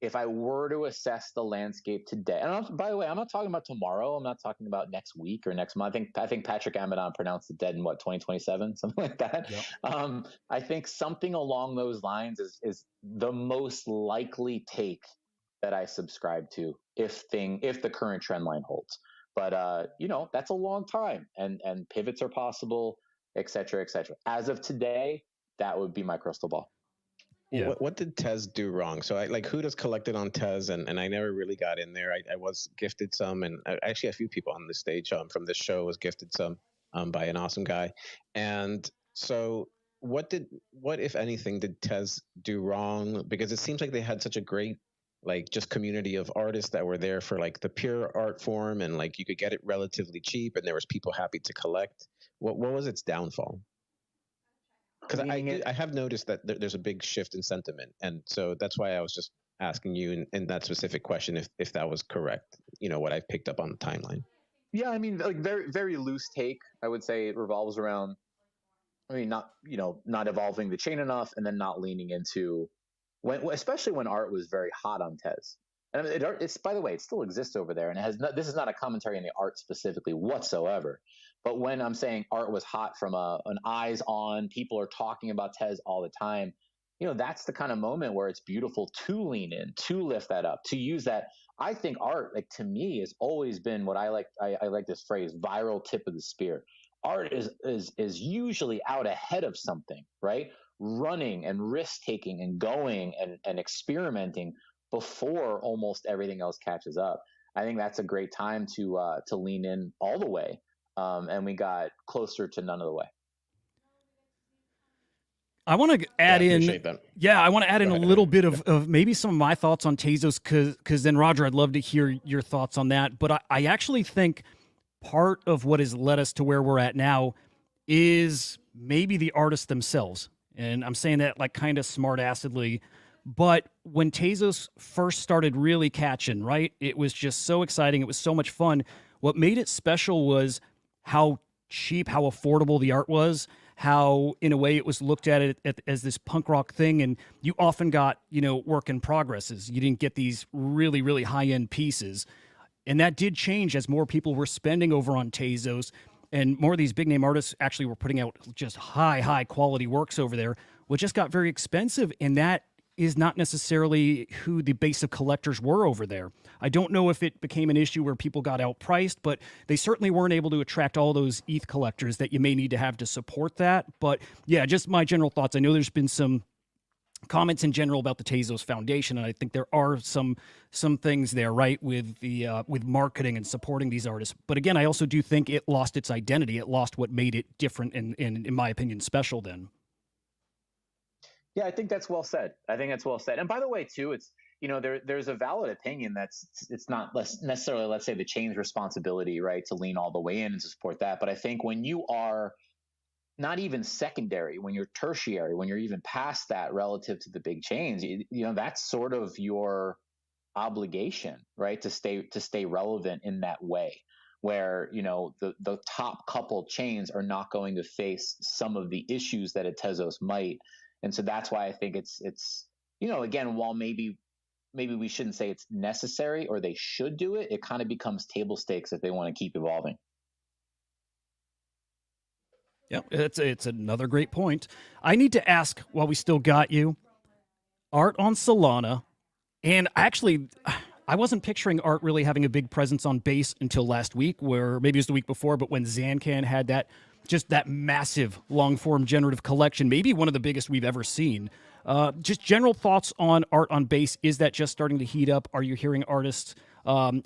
If I were to assess the landscape today, and by the way, I'm not talking about tomorrow. I'm not talking about next week or next month. I think Patrick Amadon pronounced it dead in 2027, something like that. Yep. I think something along those lines is the most likely take that I subscribe to if the current trend line holds. But that's a long time, and pivots are possible, et cetera, et cetera. As of today, that would be my crystal ball. Yeah. What did Tez do wrong? So I like who does collected on Tez, and I never really got in there. I was gifted some, and actually a few people on the stage from this show was gifted some by an awesome guy. And so what if anything did Tez do wrong? Because it seems like they had such a great like just community of artists that were there for like the pure art form, and like you could get it relatively cheap, and there was people happy to collect. What was its downfall? Because I have noticed that there's a big shift in sentiment, and so that's why I was just asking you in that specific question if that was correct. What I picked up on the timeline. Yeah, I mean, like very very loose take. I would say it revolves around. I mean, not evolving the chain enough, and then not leaning into especially when art was very hot on Tez. And it's by the way, it still exists over there, and this is not a commentary on the art specifically whatsoever. But when I'm saying art was hot from an eyes on, people are talking about Tez all the time. That's the kind of moment where it's beautiful to lean in, to lift that up, to use that. I think art, like to me, has always been what I like. I like this phrase, viral tip of the spear. Art is usually out ahead of something, right? Running and risk taking and going and experimenting before almost everything else catches up. I think that's a great time to lean in all the way, and we got closer to none of the way. I want to add in, that. I want to add in a little bit of maybe some of my thoughts on Tezos, because then Roger, I'd love to hear your thoughts on that. But I actually think part of what has led us to where we're at now is maybe the artists themselves. And I'm saying that like kind of smart acidly. But when Tezos first started really catching, right, it was just so exciting. It was so much fun. What made it special was how cheap, how affordable the art was, how in a way it was looked at it as this punk rock thing. And you often got, work in progresses. You didn't get these really, really high end pieces. And that did change as more people were spending over on Tezos, and more of these big name artists actually were putting out just high quality works over there, which just got very expensive. And that is not necessarily who the base of collectors were over there. I don't know if it became an issue where people got outpriced, but they certainly weren't able to attract all those ETH collectors that you may need to have to support that. But yeah, just my general thoughts. I know there's been some comments in general about the Tezos Foundation, and I think there are some things there, right, with the with marketing and supporting these artists. But again, I also do think it lost its identity. It lost what made it different and in my opinion, special then. Yeah, I think that's well said. And by the way, too, it's there's a valid opinion it's not necessarily, let's say, the chain's responsibility, right, to lean all the way in and to support that. But I think when you are not even secondary, when you're tertiary, when you're even past that relative to the big chains, that's sort of your obligation, right, to stay relevant in that way, where the top couple chains are not going to face some of the issues that a Tezos might. And so that's why I think it's again, while maybe we shouldn't say it's necessary or they should do it, it kind of becomes table stakes if they want to keep evolving. Yeah, it's another great point. I need to ask, while we still got you, art on Solana, and actually, I wasn't picturing art really having a big presence on base until last week, where maybe it was the week before, but when Zancan had that massive long form generative collection, maybe one of the biggest we've ever seen. Just general thoughts on art on base. Is that just starting to heat up? Are you hearing artists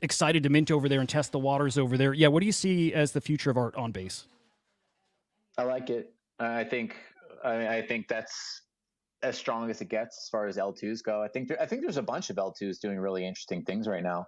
excited to mint over there and test the waters over there? Yeah, what do you see as the future of art on base? I like it. I think that's as strong as it gets as far as L2s go. I think there's a bunch of L2s doing really interesting things right now.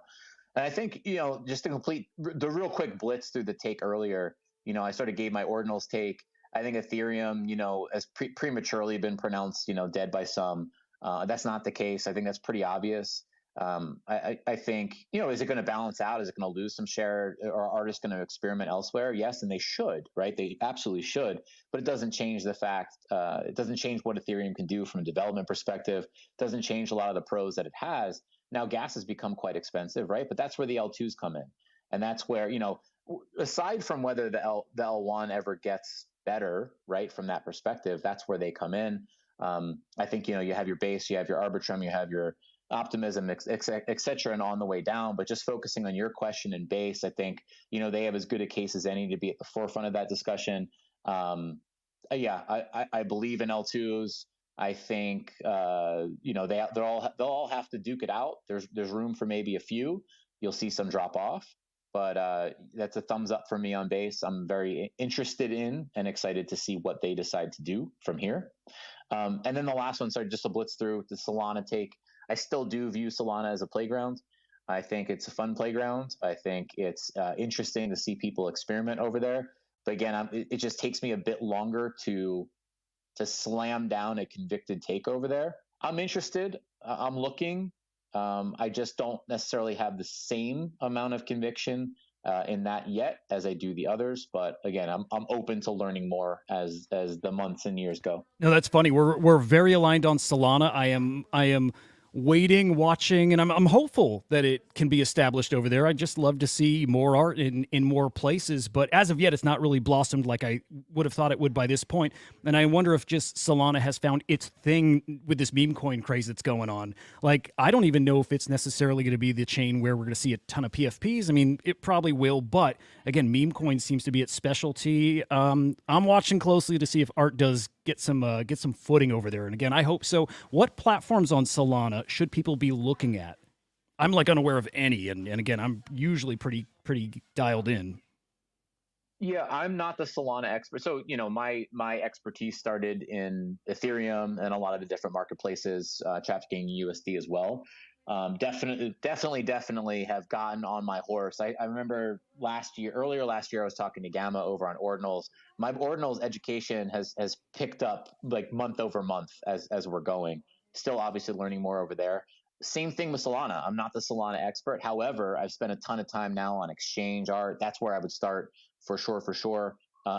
And I think, just to complete the real quick blitz through the take earlier, I sort of gave my ordinals take. I think Ethereum, has prematurely been pronounced, dead by some. That's not the case. I think that's pretty obvious. I think, is it going to balance out? Is it going to lose some share? Or are artists going to experiment elsewhere? Yes, and they should, right? They absolutely should. But it doesn't change the fact. It doesn't change what Ethereum can do from a development perspective. It doesn't change a lot of the pros that it has. Now, gas has become quite expensive, right? But that's where the L2s come in, and that's where, aside from whether the L1 ever gets better, right? From that perspective, that's where they come in. I think, you have your base, you have your Arbitrum, you have your optimism, et cetera, and on the way down. But just focusing on your question and base, I think, they have as good a case as any to be at the forefront of that discussion. Yeah, I believe in L2s. I think, they'll all have to duke it out. There's room for maybe a few. You'll see some drop off, but that's a thumbs up for me on base. I'm very interested in and excited to see what they decide to do from here. And then the last one, sorry, just to blitz through the Solana take. I still do view Solana as a playground. I think it's a fun playground. I think it's interesting to see people experiment over there. But again, it just takes me a bit longer to slam down a convicted take over there. I'm interested. I'm looking. I just don't necessarily have the same amount of conviction in that yet as I do the others. But again, I'm open to learning more as the months and years go. No, that's funny. We're very aligned on Solana. I am waiting, watching, and I'm hopeful that it can be established over there. I'd just love to see more art in more places, but as of yet, it's not really blossomed like I would have thought it would by this point. And I wonder if just Solana has found its thing with this meme coin craze that's going on. Like, I don't even know if it's necessarily going to be the chain where we're going to see a ton of PFPs. I mean, it probably will, but again, meme coin seems to be its specialty. I'm watching closely to see if art does get some footing over there. And again, I hope so. What platforms on Solana should people be looking at? I'm like unaware of any, and again, I'm usually pretty dialed in. Yeah, I'm not the Solana expert. So, my expertise started in Ethereum and a lot of the different marketplaces, trafficking USD as well. Definitely have gotten on my horse. I remember earlier last year, I was talking to Gamma over on Ordinals. My Ordinals education has picked up like month over month as we're going. Still, obviously, learning more over there. Same thing with Solana. I'm not the Solana expert. However, I've spent a ton of time now on exchange art. That's where I would start for sure.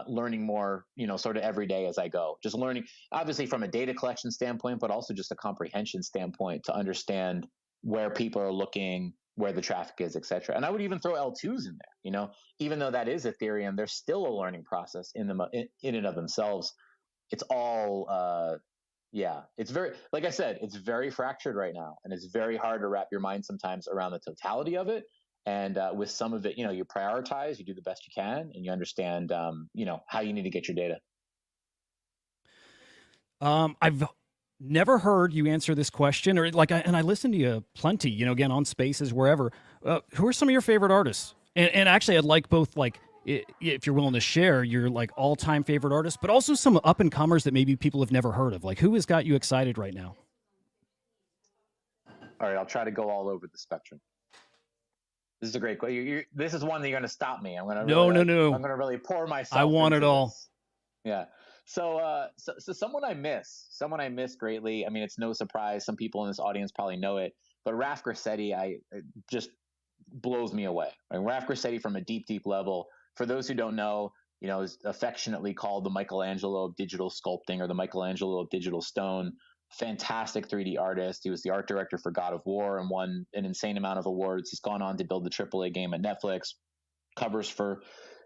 Learning more, sort of every day as I go. Just learning, obviously, from a data collection standpoint, but also just a comprehension standpoint to understand where people are looking, where the traffic is, et cetera. And I would even throw L2s in there. Even though that is Ethereum, there's still a learning process in and of themselves. It's all, yeah, it's very, like I said, it's very fractured right now, and it's very hard to wrap your mind sometimes around the totality of it. And with some of it, you prioritize, you do the best you can, and you understand, how you need to get your data. I've never heard you answer this question, or I listen to you plenty, again, on Spaces, wherever. Who are some of your favorite artists? And actually, I'd like both, if you're willing to share your all-time favorite artists, but also some up-and-comers that maybe people have never heard of. Like, who has got you excited right now? All right, I'll try to go all over the spectrum. This is a great question. This is one that you're going to stop me. I'm going to no. I'm going to really pour myself. I want it all. This. Yeah. So someone I miss greatly. I mean, it's no surprise. Some people in this audience probably know it, but Raf Grassetti, it just blows me away. Raf Grassetti, from a deep level. For those who don't know, is affectionately called the Michelangelo of digital sculpting, or the Michelangelo of digital stone. Fantastic 3D artist. He was the art director for God of War and won an insane amount of awards. He's gone on to build the AAA game at Netflix, covers for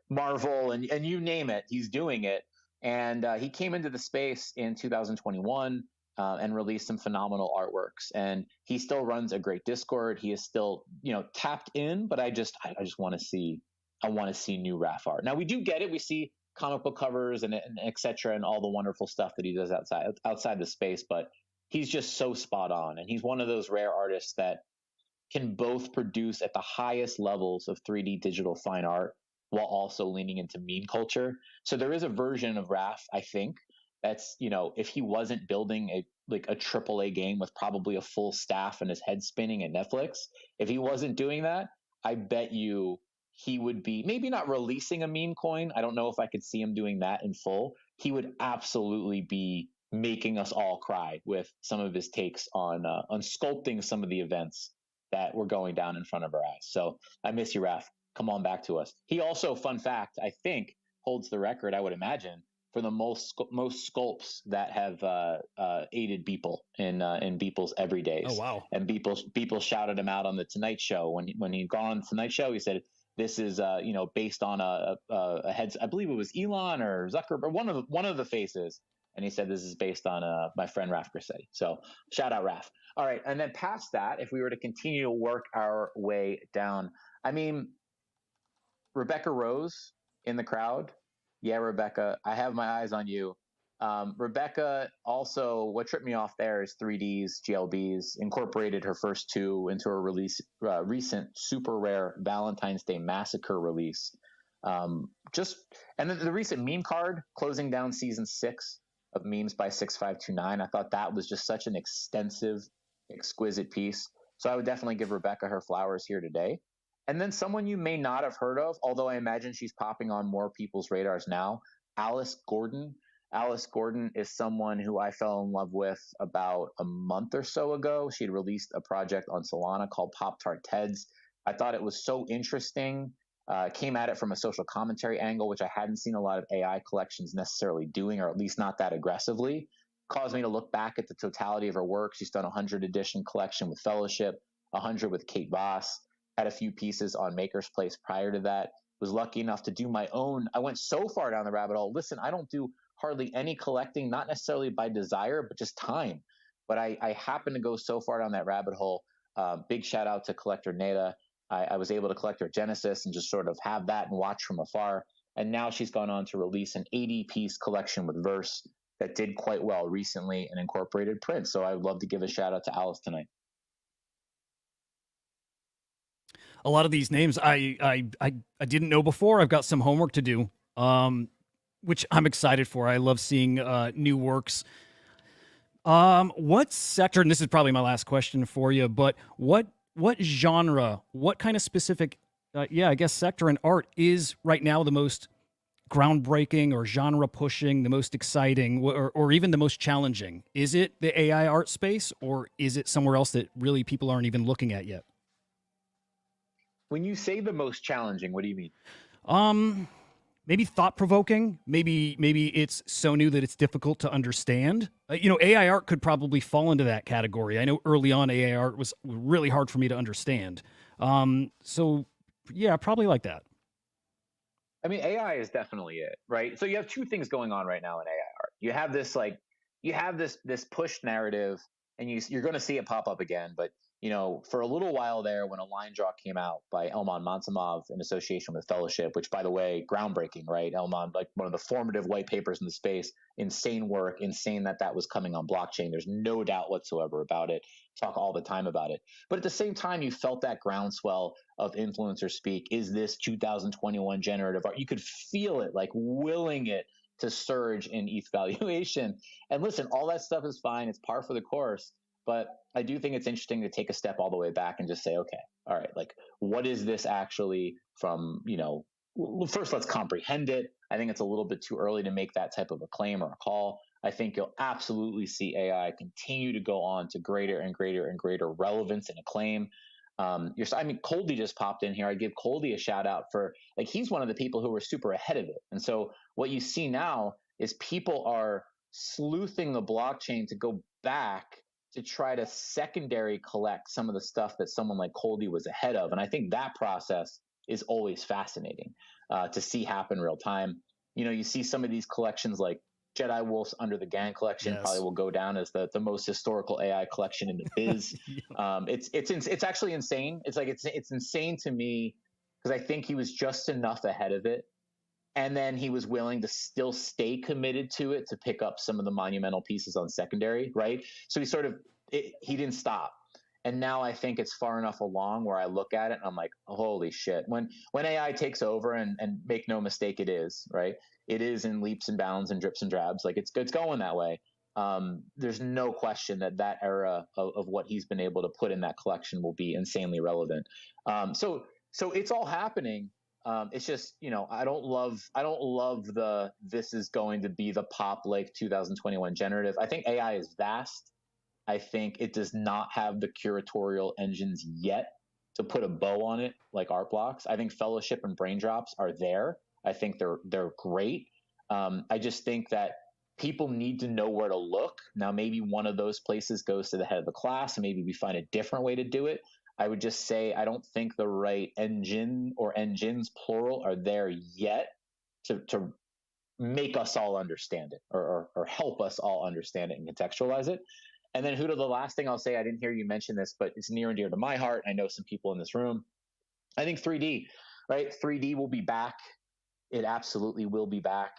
Marvel, and you name it, he's doing it. And he came into the space in 2021 and released some phenomenal artworks. And he still runs a great Discord. He is still, tapped in, but I just want to see, new Raf art. Now we do get it. We see comic book covers and et cetera, and all the wonderful stuff that he does outside the space, but he's just so spot on. And he's one of those rare artists that can both produce at the highest levels of 3D digital fine art while also leaning into meme culture. So there is a version of Raf, I think, that's, if he wasn't building a AAA game with probably a full staff and his head spinning at Netflix, if he wasn't doing that, I bet you he would be maybe not releasing a meme coin. I don't know if I could see him doing that in full. He would absolutely be making us all cry with some of his takes on sculpting some of the events that were going down in front of our eyes. So I miss you, Raph. Come on back to us. He also, fun fact, I think holds the record, I would imagine, for the most sculpts that have aided Beeple in Beeple's everydays. Oh, wow. And Beeple shouted him out on the Tonight Show when he'd gone on the Tonight Show. He said, "This is based on a heads. I believe it was Elon or Zuckerberg, one of the faces." And he said, "This is based on my friend Raph Grissetti." So shout out Raph. All right, and then past that, if we were to continue to work our way down, I mean, Rebecca Rose in the crowd. Yeah, Rebecca, I have my eyes on you. Rebecca also, what tripped me off there is 3Ds, GLBs, incorporated her first two into a release, recent super rare Valentine's Day Massacre release. And then the recent meme card closing down season 6 of Memes by 6529. I thought that was just such an extensive, exquisite piece. So I would definitely give Rebecca her flowers here today. And then someone you may not have heard of, although I imagine she's popping on more people's radars now, Alice Gordon. Alice Gordon is someone who I fell in love with about a month or so ago. She had released a project on Solana called Pop Tart Teds. I thought it was so interesting. Came at it from a social commentary angle, which I hadn't seen a lot of AI collections necessarily doing, or at least not that aggressively. Caused me to look back at the totality of her work. She's done a 100 edition collection with Fellowship, 100 with Kate Voss, had a few pieces on Maker's Place prior to that. Was lucky enough to do my own. I went so far down the rabbit hole. Listen, I don't do hardly any collecting, not necessarily by desire, but just time. But I happen to go so far down that rabbit hole. Big shout out to Collector Neda. I was able to collect her Genesis and just sort of have that and watch from afar. And now she's gone on to release an 80-piece collection with Verse that did quite well recently and incorporated print. So I would love to give a shout out to Alice tonight. A lot of these names I didn't know before. I've got some homework to do, which I'm excited for. I love seeing new works. What sector, and this is probably my last question for you, but what genre, what kind of specific, I guess sector in art is right now the most groundbreaking or genre pushing, the most exciting, or even the most challenging? Is it the AI art space, or is it somewhere else that really people aren't even looking at yet? When you say the most challenging, what do you mean? Maybe thought-provoking. Maybe it's so new that it's difficult to understand. AI art could probably fall into that category. I know early on AI art was really hard for me to understand. So yeah, probably like that. I mean, AI is definitely it, right? So you have two things going on right now in AI art. You have this push narrative, and you're going to see it pop up again. But for a little while there, when a line draw came out by Elman Monsamov in association with Fellowship, which, by the way, groundbreaking, right? Elman, like one of the formative white papers in the space, insane work, insane that was coming on blockchain. There's no doubt whatsoever about it. Talk all the time about it. But at the same time, you felt that groundswell of influencer speak. Is this 2021 generative art? You could feel it, like willing it to surge in ETH valuation. And listen, all that stuff is fine. It's par for the course. But I do think it's interesting to take a step all the way back and just say, okay, all right, like what is this actually from, first let's comprehend it. I think it's a little bit too early to make that type of a claim or a call. I think you'll absolutely see AI continue to go on to greater and greater and greater relevance and acclaim. Coldy just popped in here. I give Coldy a shout out for, like, he's one of the people who were super ahead of it. And so what you see now is people are sleuthing the blockchain to go back to try to secondary collect some of the stuff that someone like Coldy was ahead of. And I think that process is always fascinating to see happen real time. You see some of these collections like Jedi Wolf's Under the Gang collection. Yes. Probably will go down as the most historical AI collection in the biz. It's actually insane. It's insane to me because I think he was just enough ahead of it. And then he was willing to still stay committed to it to pick up some of the monumental pieces on secondary, right? So he didn't stop. And now I think it's far enough along where I look at it and I'm like, holy shit. When AI takes over, and make no mistake, it is, right? It is in leaps and bounds and drips and drabs. Like it's going that way. There's no question that era of what he's been able to put in that collection will be insanely relevant. So it's all happening. It's just, I don't love this is going to be the pop like 2021 generative. I think AI is vast. I think it does not have the curatorial engines yet to put a bow on it like art blocks. I think Fellowship and Braindrops are there. I think they're great. I just think that people need to know where to look. Now, maybe one of those places goes to the head of the class, and maybe we find a different way to do it. I would just say I don't think the right engine or engines plural are there yet to make us all understand it, or help us all understand it and contextualize it. And then, Huda, the last thing I'll say, I didn't hear you mention this, but it's near and dear to my heart. I know some people in this room. I think 3D, right? 3D will be back. It absolutely will be back.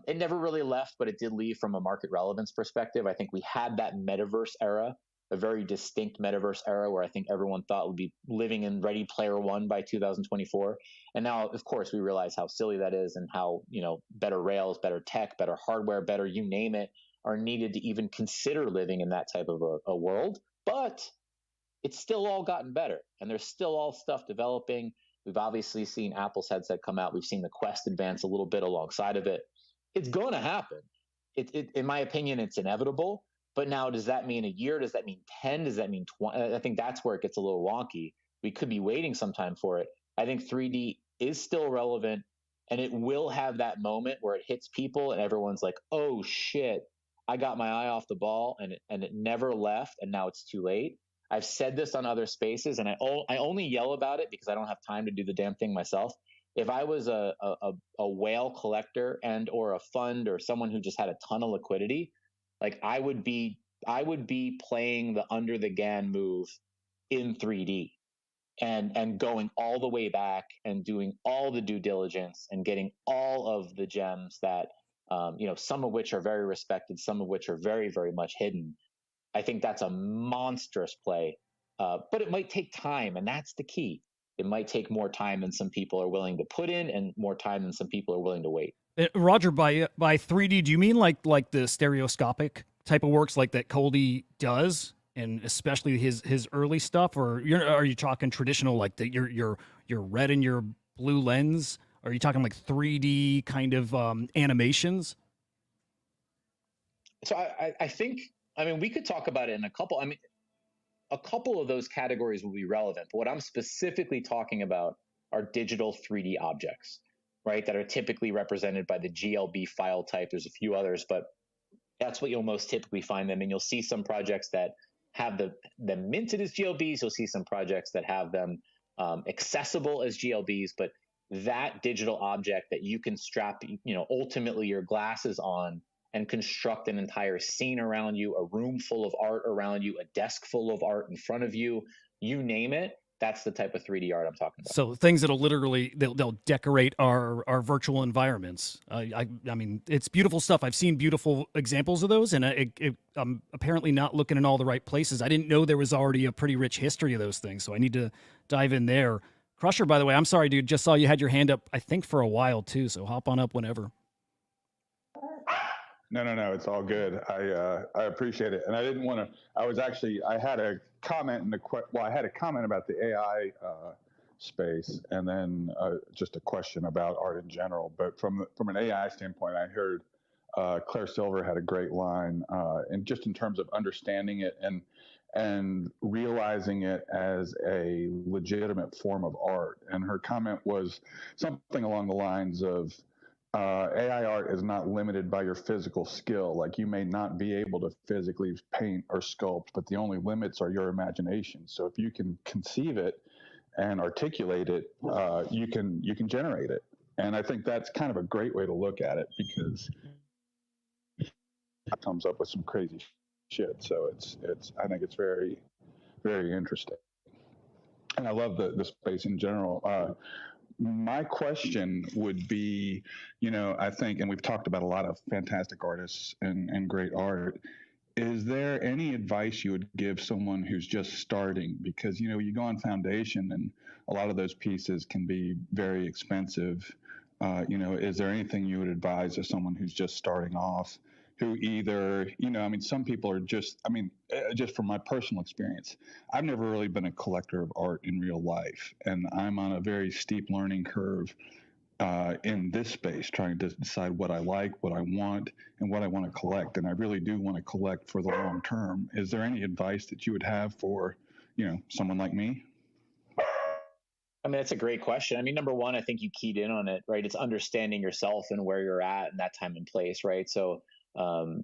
It never really left, but it did leave from a market relevance perspective. I think we had that metaverse era, a very distinct metaverse era where I think everyone thought would be living in Ready Player One by 2024. And now, of course, we realize how silly that is and how, better rails, better tech, better hardware, better you name it, are needed to even consider living in that type of a world. But it's still all gotten better, and there's still all stuff developing. We've obviously seen Apple's headset come out. We've seen the Quest advance a little bit alongside of it. It's going to happen. In my opinion, it's inevitable. But now, does that mean a year? Does that mean 10? Does that mean 20? I think that's where it gets a little wonky. We could be waiting some time for it. I think 3D is still relevant, and it will have that moment where it hits people and everyone's like, oh shit, I got my eye off the ball, and it never left, and now it's too late. I've said this on other spaces, and I only yell about it because I don't have time to do the damn thing myself. If I was a whale collector and or a fund or someone who just had a ton of liquidity, like I would be playing the under the GAN move in 3D and going all the way back and doing all the due diligence and getting all of the gems that some of which are very respected, some of which are very, very much hidden. I think that's a monstrous play, but it might take time, and that's the key. It might take more time than some people are willing to put in, and more time than some people are willing to wait. Roger, by 3D, do you mean like the stereoscopic type of works like that Coldy does, and especially his early stuff, or are you talking traditional like your red and your blue lens? Are you talking like 3D kind of animations? So I think, we could talk about it in a couple. A couple of those categories will be relevant, but what I'm specifically talking about are digital 3D objects, right? That are typically represented by the GLB file type. There's a few others, but that's what you'll most typically find them. And you'll see some projects that have them minted as GLBs. You'll see some projects that have them accessible as GLBs, but that digital object that you can strap, ultimately your glasses on and construct an entire scene around you, a room full of art around you, a desk full of art in front of you, you name it. That's the type of 3D art I'm talking about. So things that'll literally they'll decorate our virtual environments. I mean, it's beautiful stuff. I've seen beautiful examples of those, and I'm apparently not looking in all the right places. I didn't know there was already a pretty rich history of those things, so I need to dive in there. Crusher, by the way, I'm sorry, dude. Just saw you had your hand up, I think, for a while too. So hop on up whenever. No. It's all good. I appreciate it, and I didn't want to. I had a comment I had a comment about the AI space, and then just a question about art in general. But from an AI standpoint, I heard Claire Silver had a great line, and just in terms of understanding it and realizing it as a legitimate form of art. And her comment was something along the lines of, AI art is not limited by your physical skill. Like, you may not be able to physically paint or sculpt, but the only limits are your imagination. So if you can conceive it and articulate it, you can generate it. And I think that's kind of a great way to look at it, because it comes up with some crazy shit. So I think it's very, very interesting. And I love the space in general. My question would be, I think, and we've talked about a lot of fantastic artists and great art. Is there any advice you would give someone who's just starting? Because, you go on Foundation and a lot of those pieces can be very expensive. Is there anything you would advise to someone who's just starting off, who either, some people are just from my personal experience, I've never really been a collector of art in real life, and I'm on a very steep learning curve in this space, trying to decide what I like, what I want, and what I want to collect. And I really do want to collect for the long term. Is there any advice that you would have for, someone like me? I mean, it's a great question. I mean, number one, I think you keyed in on it, right? It's understanding yourself and where you're at in that time and place, right? So,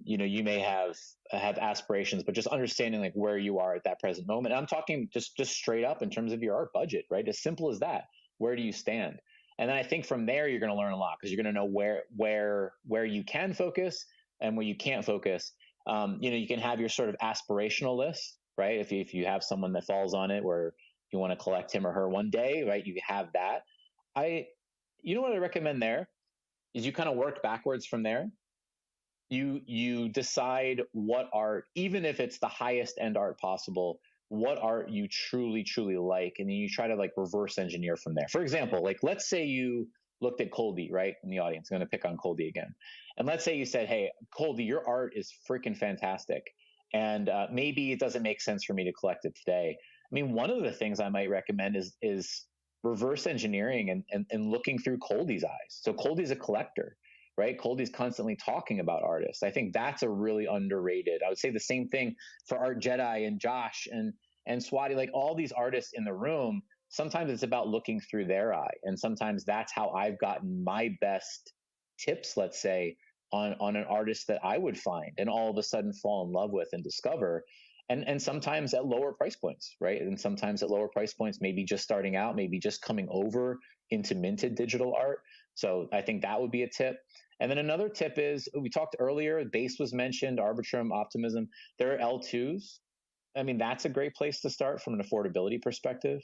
you may have aspirations, but just understanding like where you are at that present moment. And I'm talking just straight up in terms of your art budget, right? As simple as that. Where do you stand? And then I think from there you're going to learn a lot because you're going to know where you can focus and where you can't focus. You can have your sort of aspirational list, right? If you have someone that falls on it where you want to collect him or her one day, right? You have that. You know what I recommend there is you kind of work backwards from there. You decide what art, even if it's the highest end art possible, what art you truly like, and then you try to like reverse engineer from there. For example, like let's say you looked at Coldy, right, in the audience. I'm going to pick on Coldy again, and let's say you said, "Hey, Coldy, your art is freaking fantastic, and maybe it doesn't make sense for me to collect it today." I mean, one of the things I might recommend is reverse engineering and looking through Coldy's eyes. So Coldy's a collector, right? Coldy's constantly talking about artists. I think that's a really underrated. I would say the same thing for Art Jedi and Josh and Swati, like all these artists in the room. Sometimes it's about looking through their eye, and sometimes that's how I've gotten my best tips, let's say, on an artist that I would find and all of a sudden fall in love with and discover. And sometimes at lower price points, right? And sometimes at lower price points, maybe just starting out, maybe just coming over into minted digital art. So I think that would be a tip. And then another tip is we talked earlier, base was mentioned, Arbitrum, Optimism. There are L2s. I mean, that's a great place to start from an affordability perspective.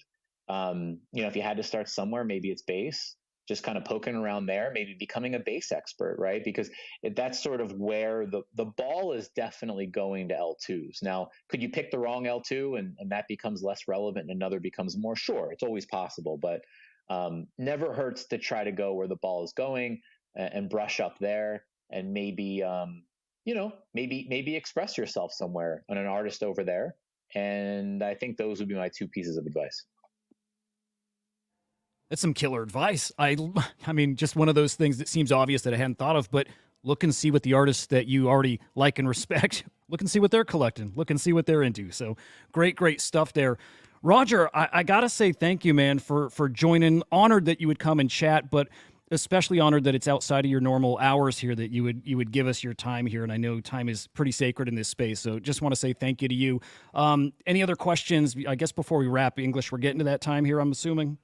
If you had to start somewhere, maybe it's base, just kind of poking around there, maybe becoming a base expert, right? Because that's sort of where the ball is definitely going to L2s. Now, could you pick the wrong L2 and that becomes less relevant and another becomes more? Sure, it's always possible, but never hurts to try to go where the ball is going and brush up there and maybe maybe express yourself somewhere on an artist over there. And I think those would be my two pieces of advice. That's some killer advice. I mean, just one of those things that seems obvious that I hadn't thought of, but look and see what the artists that you already like and respect, look and see what they're collecting, look and see what they're into. So great stuff there. Roger, I gotta say thank you, man, for joining. Honored that you would come and chat, but especially honored that it's outside of your normal hours here that you would give us your time here. And I know time is pretty sacred in this space, so just want to say thank you to you. Any other questions? I guess before we wrap, English, we're getting to that time here, I'm assuming.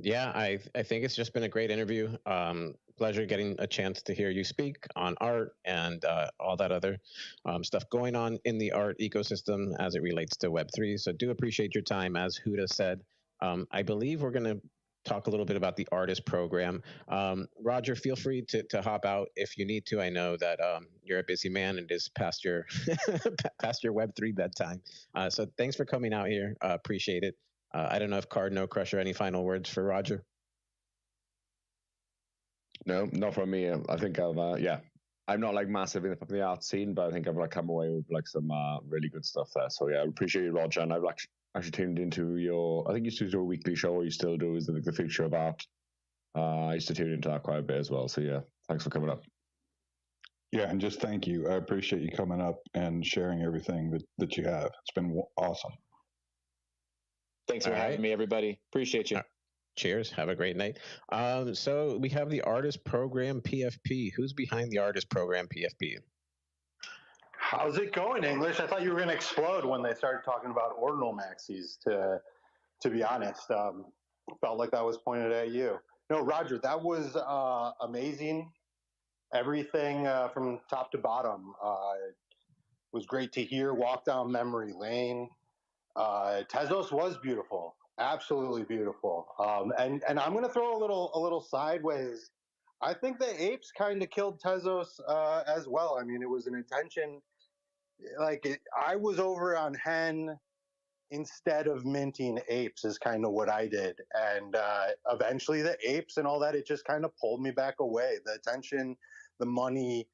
Yeah, I think it's just been a great interview. Pleasure getting a chance to hear you speak on art and all that other stuff going on in the art ecosystem as it relates to Web3. So do appreciate your time. As Huda said, I believe we're going to talk a little bit about the artist program. Roger, feel free to hop out if you need to. I know that you're a busy man and it is past your past your Web3 bedtime. So thanks for coming out here. Appreciate it. I don't know if Card No Crusher, any final words for Roger? No, not from me. I think I'm not like massive in the art scene, but I think I've like come away with like some really good stuff there. So yeah, I appreciate you, Roger. And I've actually tuned into I think you used to do a weekly show, or you still do, is the future of art. I used to tune into that quite a bit as well. So yeah, thanks for coming up. Yeah, and just thank you. I appreciate you coming up and sharing everything that you have. It's been awesome. Thanks for having me, everybody. Appreciate you. Cheers. Have a great night. So we have the Artist Program PFP. Who's behind the Artist Program PFP? How's it going, English? I thought you were going to explode when they started talking about ordinal maxis. To be honest, felt like that was pointed at you. No, Roger, that was amazing. Everything from top to bottom was great to hear. Walk down memory lane. Tezos was beautiful, absolutely beautiful. And I'm going to throw a little sideways. I think the apes kind of killed Tezos as well. I mean, it was an intention. I was over on Hen instead of minting apes is kind of what I did, and eventually the apes and all that, it just kind of pulled me back away. The attention, the money.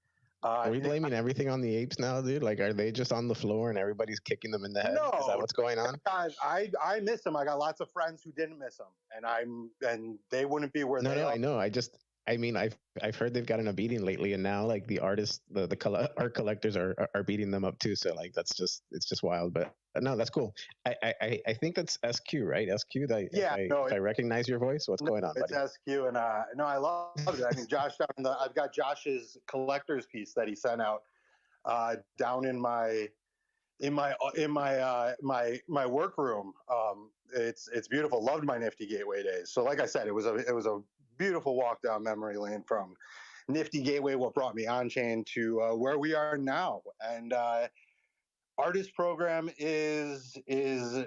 Are we Nick, blaming everything on the apes now, dude? Like, are they just on the floor and everybody's kicking them in the head? Is that no, what's going on? I miss them. I got lots of friends who didn't miss them, and they wouldn't be where No, they no, are. I know. I mean, I've heard they've gotten a beating lately, and now like the artists, art collectors are beating them up too. So like it's just wild. But no, that's cool. I think that's SQ, right? SQ. That Yeah, no, if I recognize your voice, what's no, going on, it's buddy? SQ, and no, I loved it. I mean, Josh I've got Josh's collector's piece that he sent out down in my my workroom. It's beautiful. Loved my Nifty Gateway days. So like I said, it was a beautiful walk down memory lane from Nifty Gateway, what brought me on chain, to where we are now. And artist program is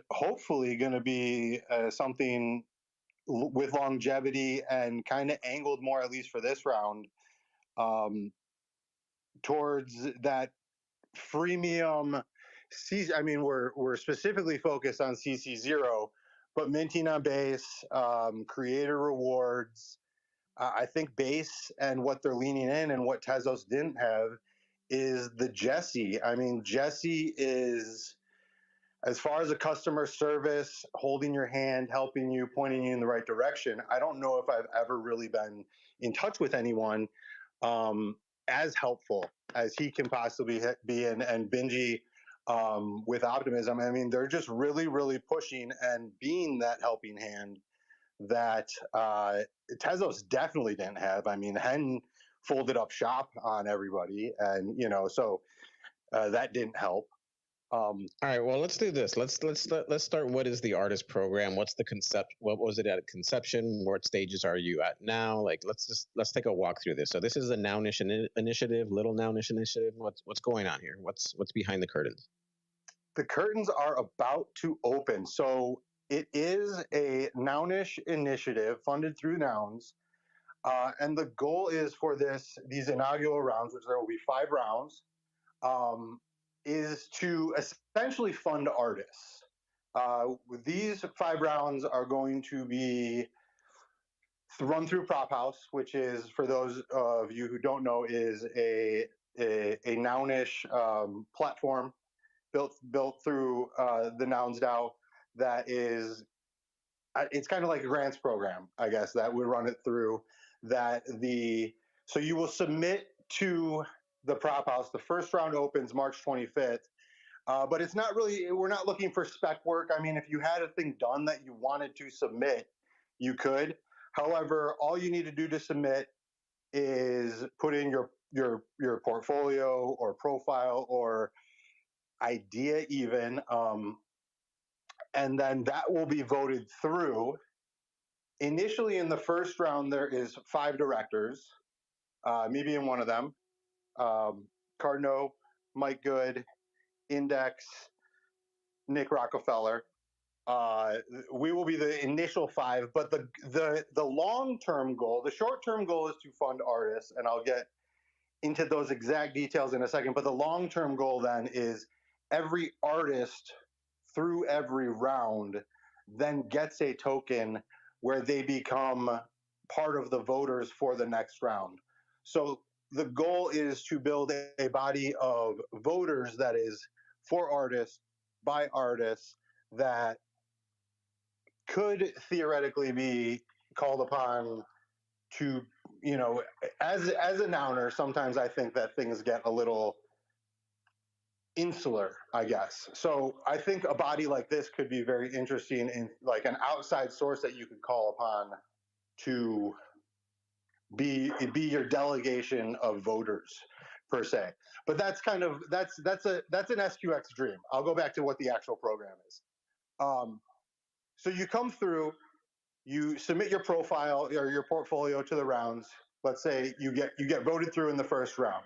hopefully going to be something with longevity and kind of angled more, at least for this round, um, towards that freemium. I mean, we're specifically focused on CC0, but minting on base, creator rewards. I think base and what they're leaning in and what Tezos didn't have is the Jesse. I mean, Jesse is, as far as a customer service, holding your hand, helping you, pointing you in the right direction. I don't know if I've ever really been in touch with anyone um, as helpful as he can possibly be, and Benji with optimism. I mean, they're just really, really pushing and being that helping hand that Tezos definitely didn't have. I mean, Hen folded up shop on everybody, and so that didn't help. All right, well, let's do this. Let's start. What is the artist program? What's the concept? What was it at conception? What stages are you at now? Like, let's take a walk through this. So this is a Nounish initiative, little Nounish initiative. What's going on here? What's behind the curtains? The curtains are about to open. So it is a Nounish initiative funded through Nouns. And the goal is for these inaugural rounds, which there will be 5 rounds, is to essentially fund artists. These 5 rounds are going to be run through Prop House, which is, for those of you who don't know, is a Nounish platform built through the Nouns DAO that is, it's kind of like a grants program, I guess, that we run it through. So you will submit to the Prop House. The first round opens March 25th. But it's not really, we're not looking for spec work. I mean, if you had a thing done that you wanted to submit, you could. However, all you need to do to submit is put in your portfolio or profile or idea even, and then that will be voted through. Initially, in the first round, there is 5 directors, me being one of them. Cardno, Mike Good, Index, Nick Rockefeller. We will be the initial 5, but the long-term goal, the short-term goal is to fund artists, and I'll get into those exact details in a second. But the long-term goal then is every artist through every round then gets a token where they become part of the voters for the next round. So the goal is to build a body of voters that is for artists, by artists, that could theoretically be called upon to, as a nouner, sometimes I think that things get a little insular, I guess. So I think a body like this could be very interesting, in like an outside source that you could call upon to be your delegation of voters, per se. But that's kind of that's an SQX dream. I'll go back to what the actual program is. So you come through, you submit your profile or your portfolio to the rounds. Let's say you get voted through in the first round.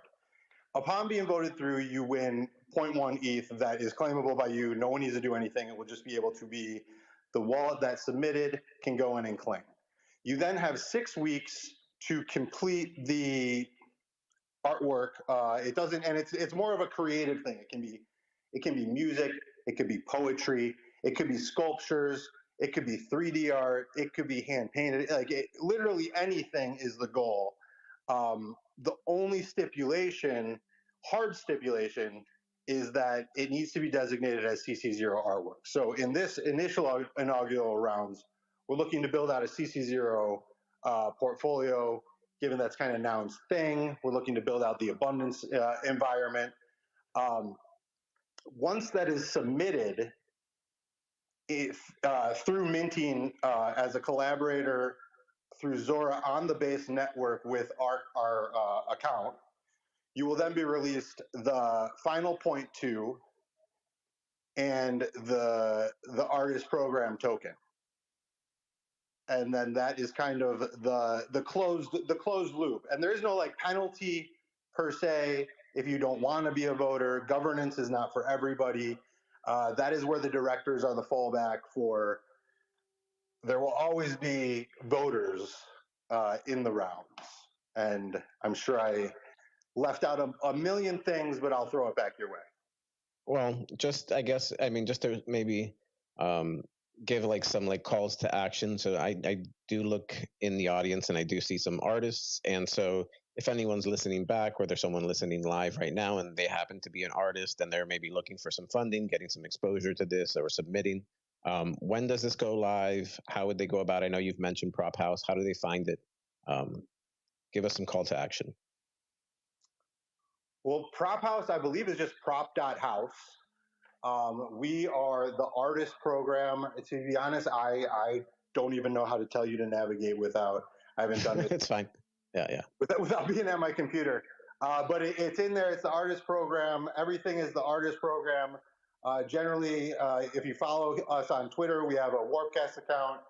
Upon being voted through, you win 0.1 ETH that is claimable by you. No one needs to do anything. It will just be able to be the wallet that submitted can go in and claim. You then have 6 weeks to complete the artwork. It doesn't, and it's more of a creative thing. It can be music, it could be poetry, it could be sculptures, it could be 3D art, it could be hand painted. Like literally anything is the goal. the only stipulation, hard stipulation, is that it needs to be designated as CC0 artwork. So in this initial inaugural rounds, we're looking to build out a CC0 portfolio, given that's kind of Nouns thing. We're looking to build out the abundance environment. Once that is submitted, if through minting as a collaborator through Zora on the base network with our account, you will then be released the final 0.2 and the artist program token, and then that is kind of the closed loop. And there is no like penalty per se if you don't want to be a voter. Governance is not for everybody. That is where the directors are the fallback for. There will always be voters in the rounds, and I'm sure I left out a million things, but I'll throw it back your way. Well, just I guess I mean just to maybe give like some like calls to action. So I do look in the audience and I do see some artists, and so if anyone's listening back or there's someone listening live right now and they happen to be an artist and they're maybe looking for some funding, getting some exposure to this or submitting, when does this go live? How would they go about it? I know you've mentioned Prop House. How do they find it? Give us some call to action. Well, Prop House, I believe, is just prop.house. We are the artist program. To be honest, I don't even know how to tell you to navigate without. I haven't done it. It's fine. Yeah. Without being at my computer. But it's in there. It's the artist program. Everything is the artist program. Generally, if you follow us on Twitter, we have a Warpcast account.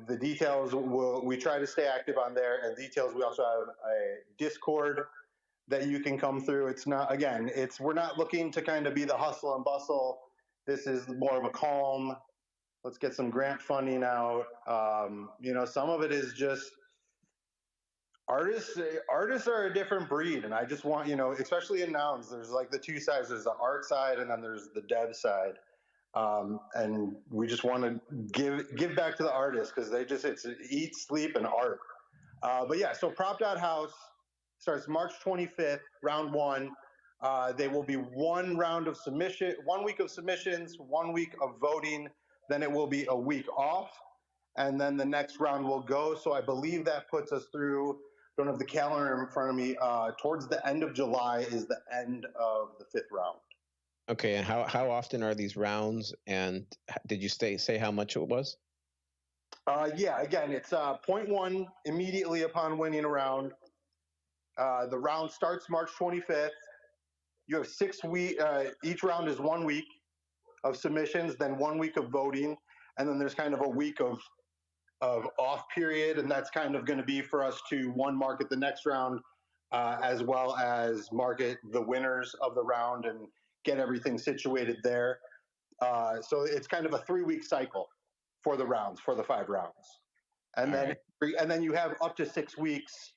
The details, we try to stay active on there. And details, we also have a Discord that you can come through. It's not, again, we're not looking to kind of be the hustle and bustle. This is more of a calm, let's get some grant funding out. Some of it is just artists are a different breed, and I just want, especially in Nouns, there's like the two sides. There's the art side and then there's the dev side. And we just want to give back to the artists because it's eat, sleep, and art. But yeah, so Prop.house starts March 25th, round one. There will be one week of submissions, 1 week of voting. Then it will be a week off, and then the next round will go. So I believe that puts us through. Don't have the calendar in front of me. Towards the end of July is the end of the fifth round. Okay, and how often are these rounds? And did you say how much it was? Yeah, again, it's 0.1 immediately upon winning a round. The round starts March 25th. You have 6 weeks. Each round is 1 week of submissions, then 1 week of voting, and then there's kind of a week of off period, and that's kind of going to be for us to market the next round, as well as market the winners of the round and get everything situated there. So it's kind of a 3-week cycle for the rounds, for the 5 rounds, and then you have up to 6 weeks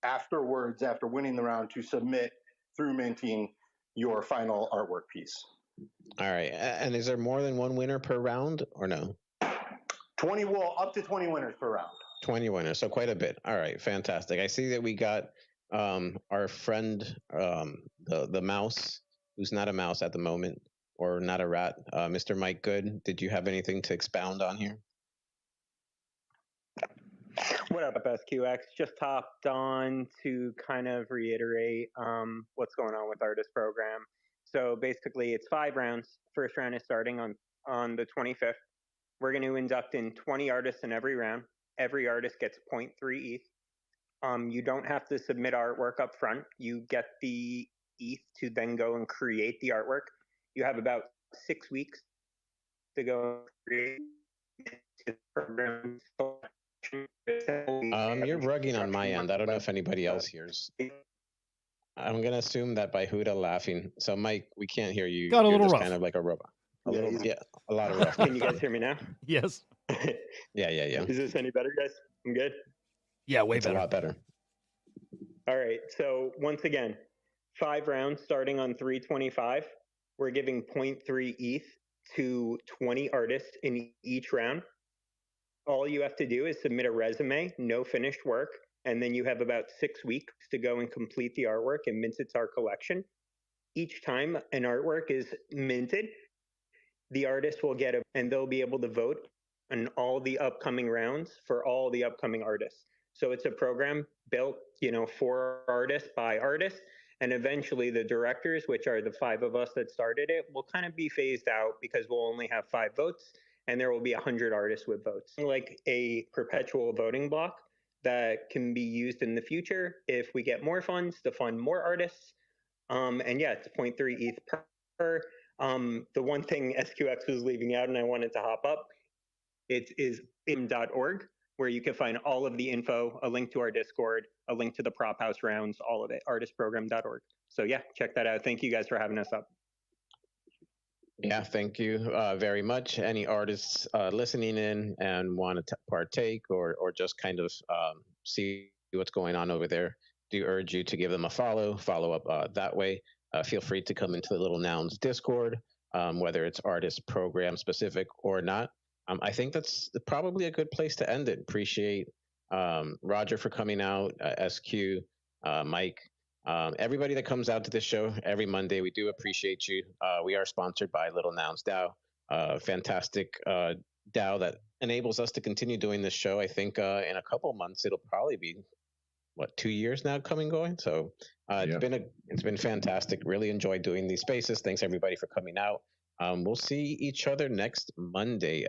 afterwards, after winning the round, to submit through minting your final artwork piece. All right, and is there more than one winner per round or no? Up to 20 winners per round. 20 winners, so quite a bit. All right, fantastic. I see that we got our friend, the mouse, who's not a mouse at the moment, or not a rat, Mr. Mike Good. Did you have anything to expound on here? What up, SQX? Just hopped on to kind of reiterate what's going on with Artist Program. So basically, it's 5 rounds. First round is starting on the 25th. We're going to induct in 20 artists in every round. Every artist gets 0.3 ETH. You don't have to submit artwork up front. You get the ETH to then go and create the artwork. You have about 6 weeks to go create the program. You're rugging on my end. I don't know if anybody else hears. I'm gonna assume that by Huda laughing. So Mike, we can't hear you. Got a little just rough. Kind of like a robot. A lot of rough. Can you guys hear me now? Yes. Yeah. Is this any better, guys? I'm good. Yeah, way It's better. a lot better. All right. So once again, 5 rounds starting on 325. We're giving 0.3 ETH to 20 artists in each round. All you have to do is submit a resume, no finished work, and then you have about 6 weeks to go and complete the artwork and mint it to our collection. Each time an artwork is minted, the artist will get and they'll be able to vote on all the upcoming rounds for all the upcoming artists. So it's a program built, for artists by artists. And eventually the directors, which are the 5 of us that started it, will kind of be phased out because we'll only have 5 votes and there will be 100 artists with votes. Like a perpetual voting block that can be used in the future if we get more funds to fund more artists. And yeah, it's 0.3 ETH per. The one thing SQX was leaving out, and I wanted to hop up, it is im.org, where you can find all of the info, a link to our Discord, a link to the prop house rounds, all of it, artistprogram.org. So yeah, check that out. Thank you guys for having us up. Yeah, thank you very much. Any artists listening in and want to partake or just kind of see what's going on over there, do urge you to give them a follow up that way. Feel free to come into the Little Nouns Discord, whether it's artist program specific or not. I think that's probably a good place to end it. Appreciate Roger for coming out, SQ, Mike, everybody that comes out to this show every Monday. We do appreciate you. We are sponsored by Little Nouns DAO, fantastic DAO that enables us to continue doing this show. I think in a couple months it'll probably be 2 years now going. So it's been fantastic. Really enjoyed doing these spaces. Thanks everybody for coming out. We'll see each other next Monday.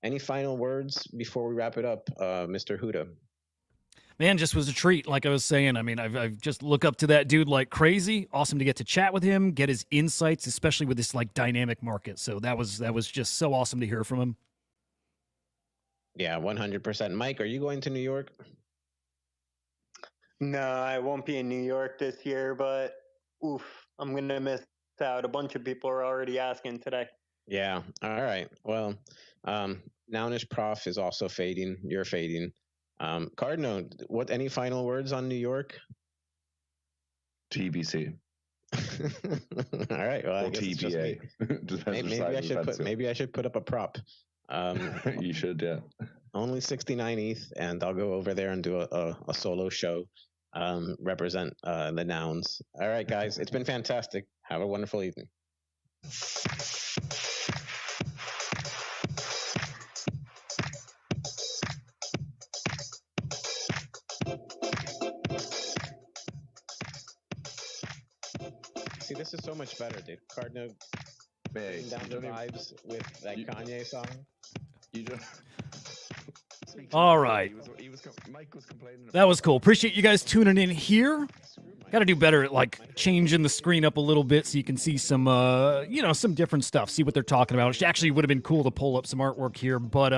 Any final words before we wrap it up, Mr. Huda? Man, just was a treat. Like I was saying, I mean, I've just look up to that dude like crazy. Awesome to get to chat with him, get his insights, especially with this like dynamic market. So that was just so awesome to hear from him. Yeah, 100%. Mike, are you going to New York? No, I won't be in New York this year, but oof, I'm going to miss out. A bunch of people are already asking today. Yeah. All right. Well, Nounish Prof is also fading. You're fading. Cardno, any final words on New York? TBC. All right. Well, I guess TBA. Maybe I should put up a prop. You should, yeah. Only 69 ETH, and I'll go over there and do a solo show, represent the Nouns. All right, guys, it's been fantastic. Have a wonderful evening. See, this is so much better, dude. Cardno putting down the vibes with that Kanye song. You don't. All right. Mike was complaining. That was cool. Appreciate you guys tuning in here. Got to do better at like changing the screen up a little bit so you can see some, some different stuff. See what they're talking about. It actually would have been cool to pull up some artwork here, but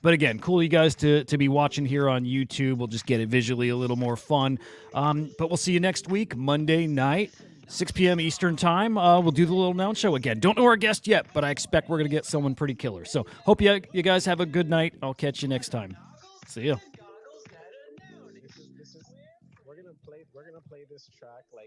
again, cool you guys to be watching here on YouTube. We'll just get it visually a little more fun. But we'll see you next week, Monday night, 6 p.m. Eastern time. We'll do the Little Noun Show again. Don't know our guest yet, but I expect we're gonna get someone pretty killer. So hope you guys have a good night. I'll catch you next time. See ya. We're gonna play this track like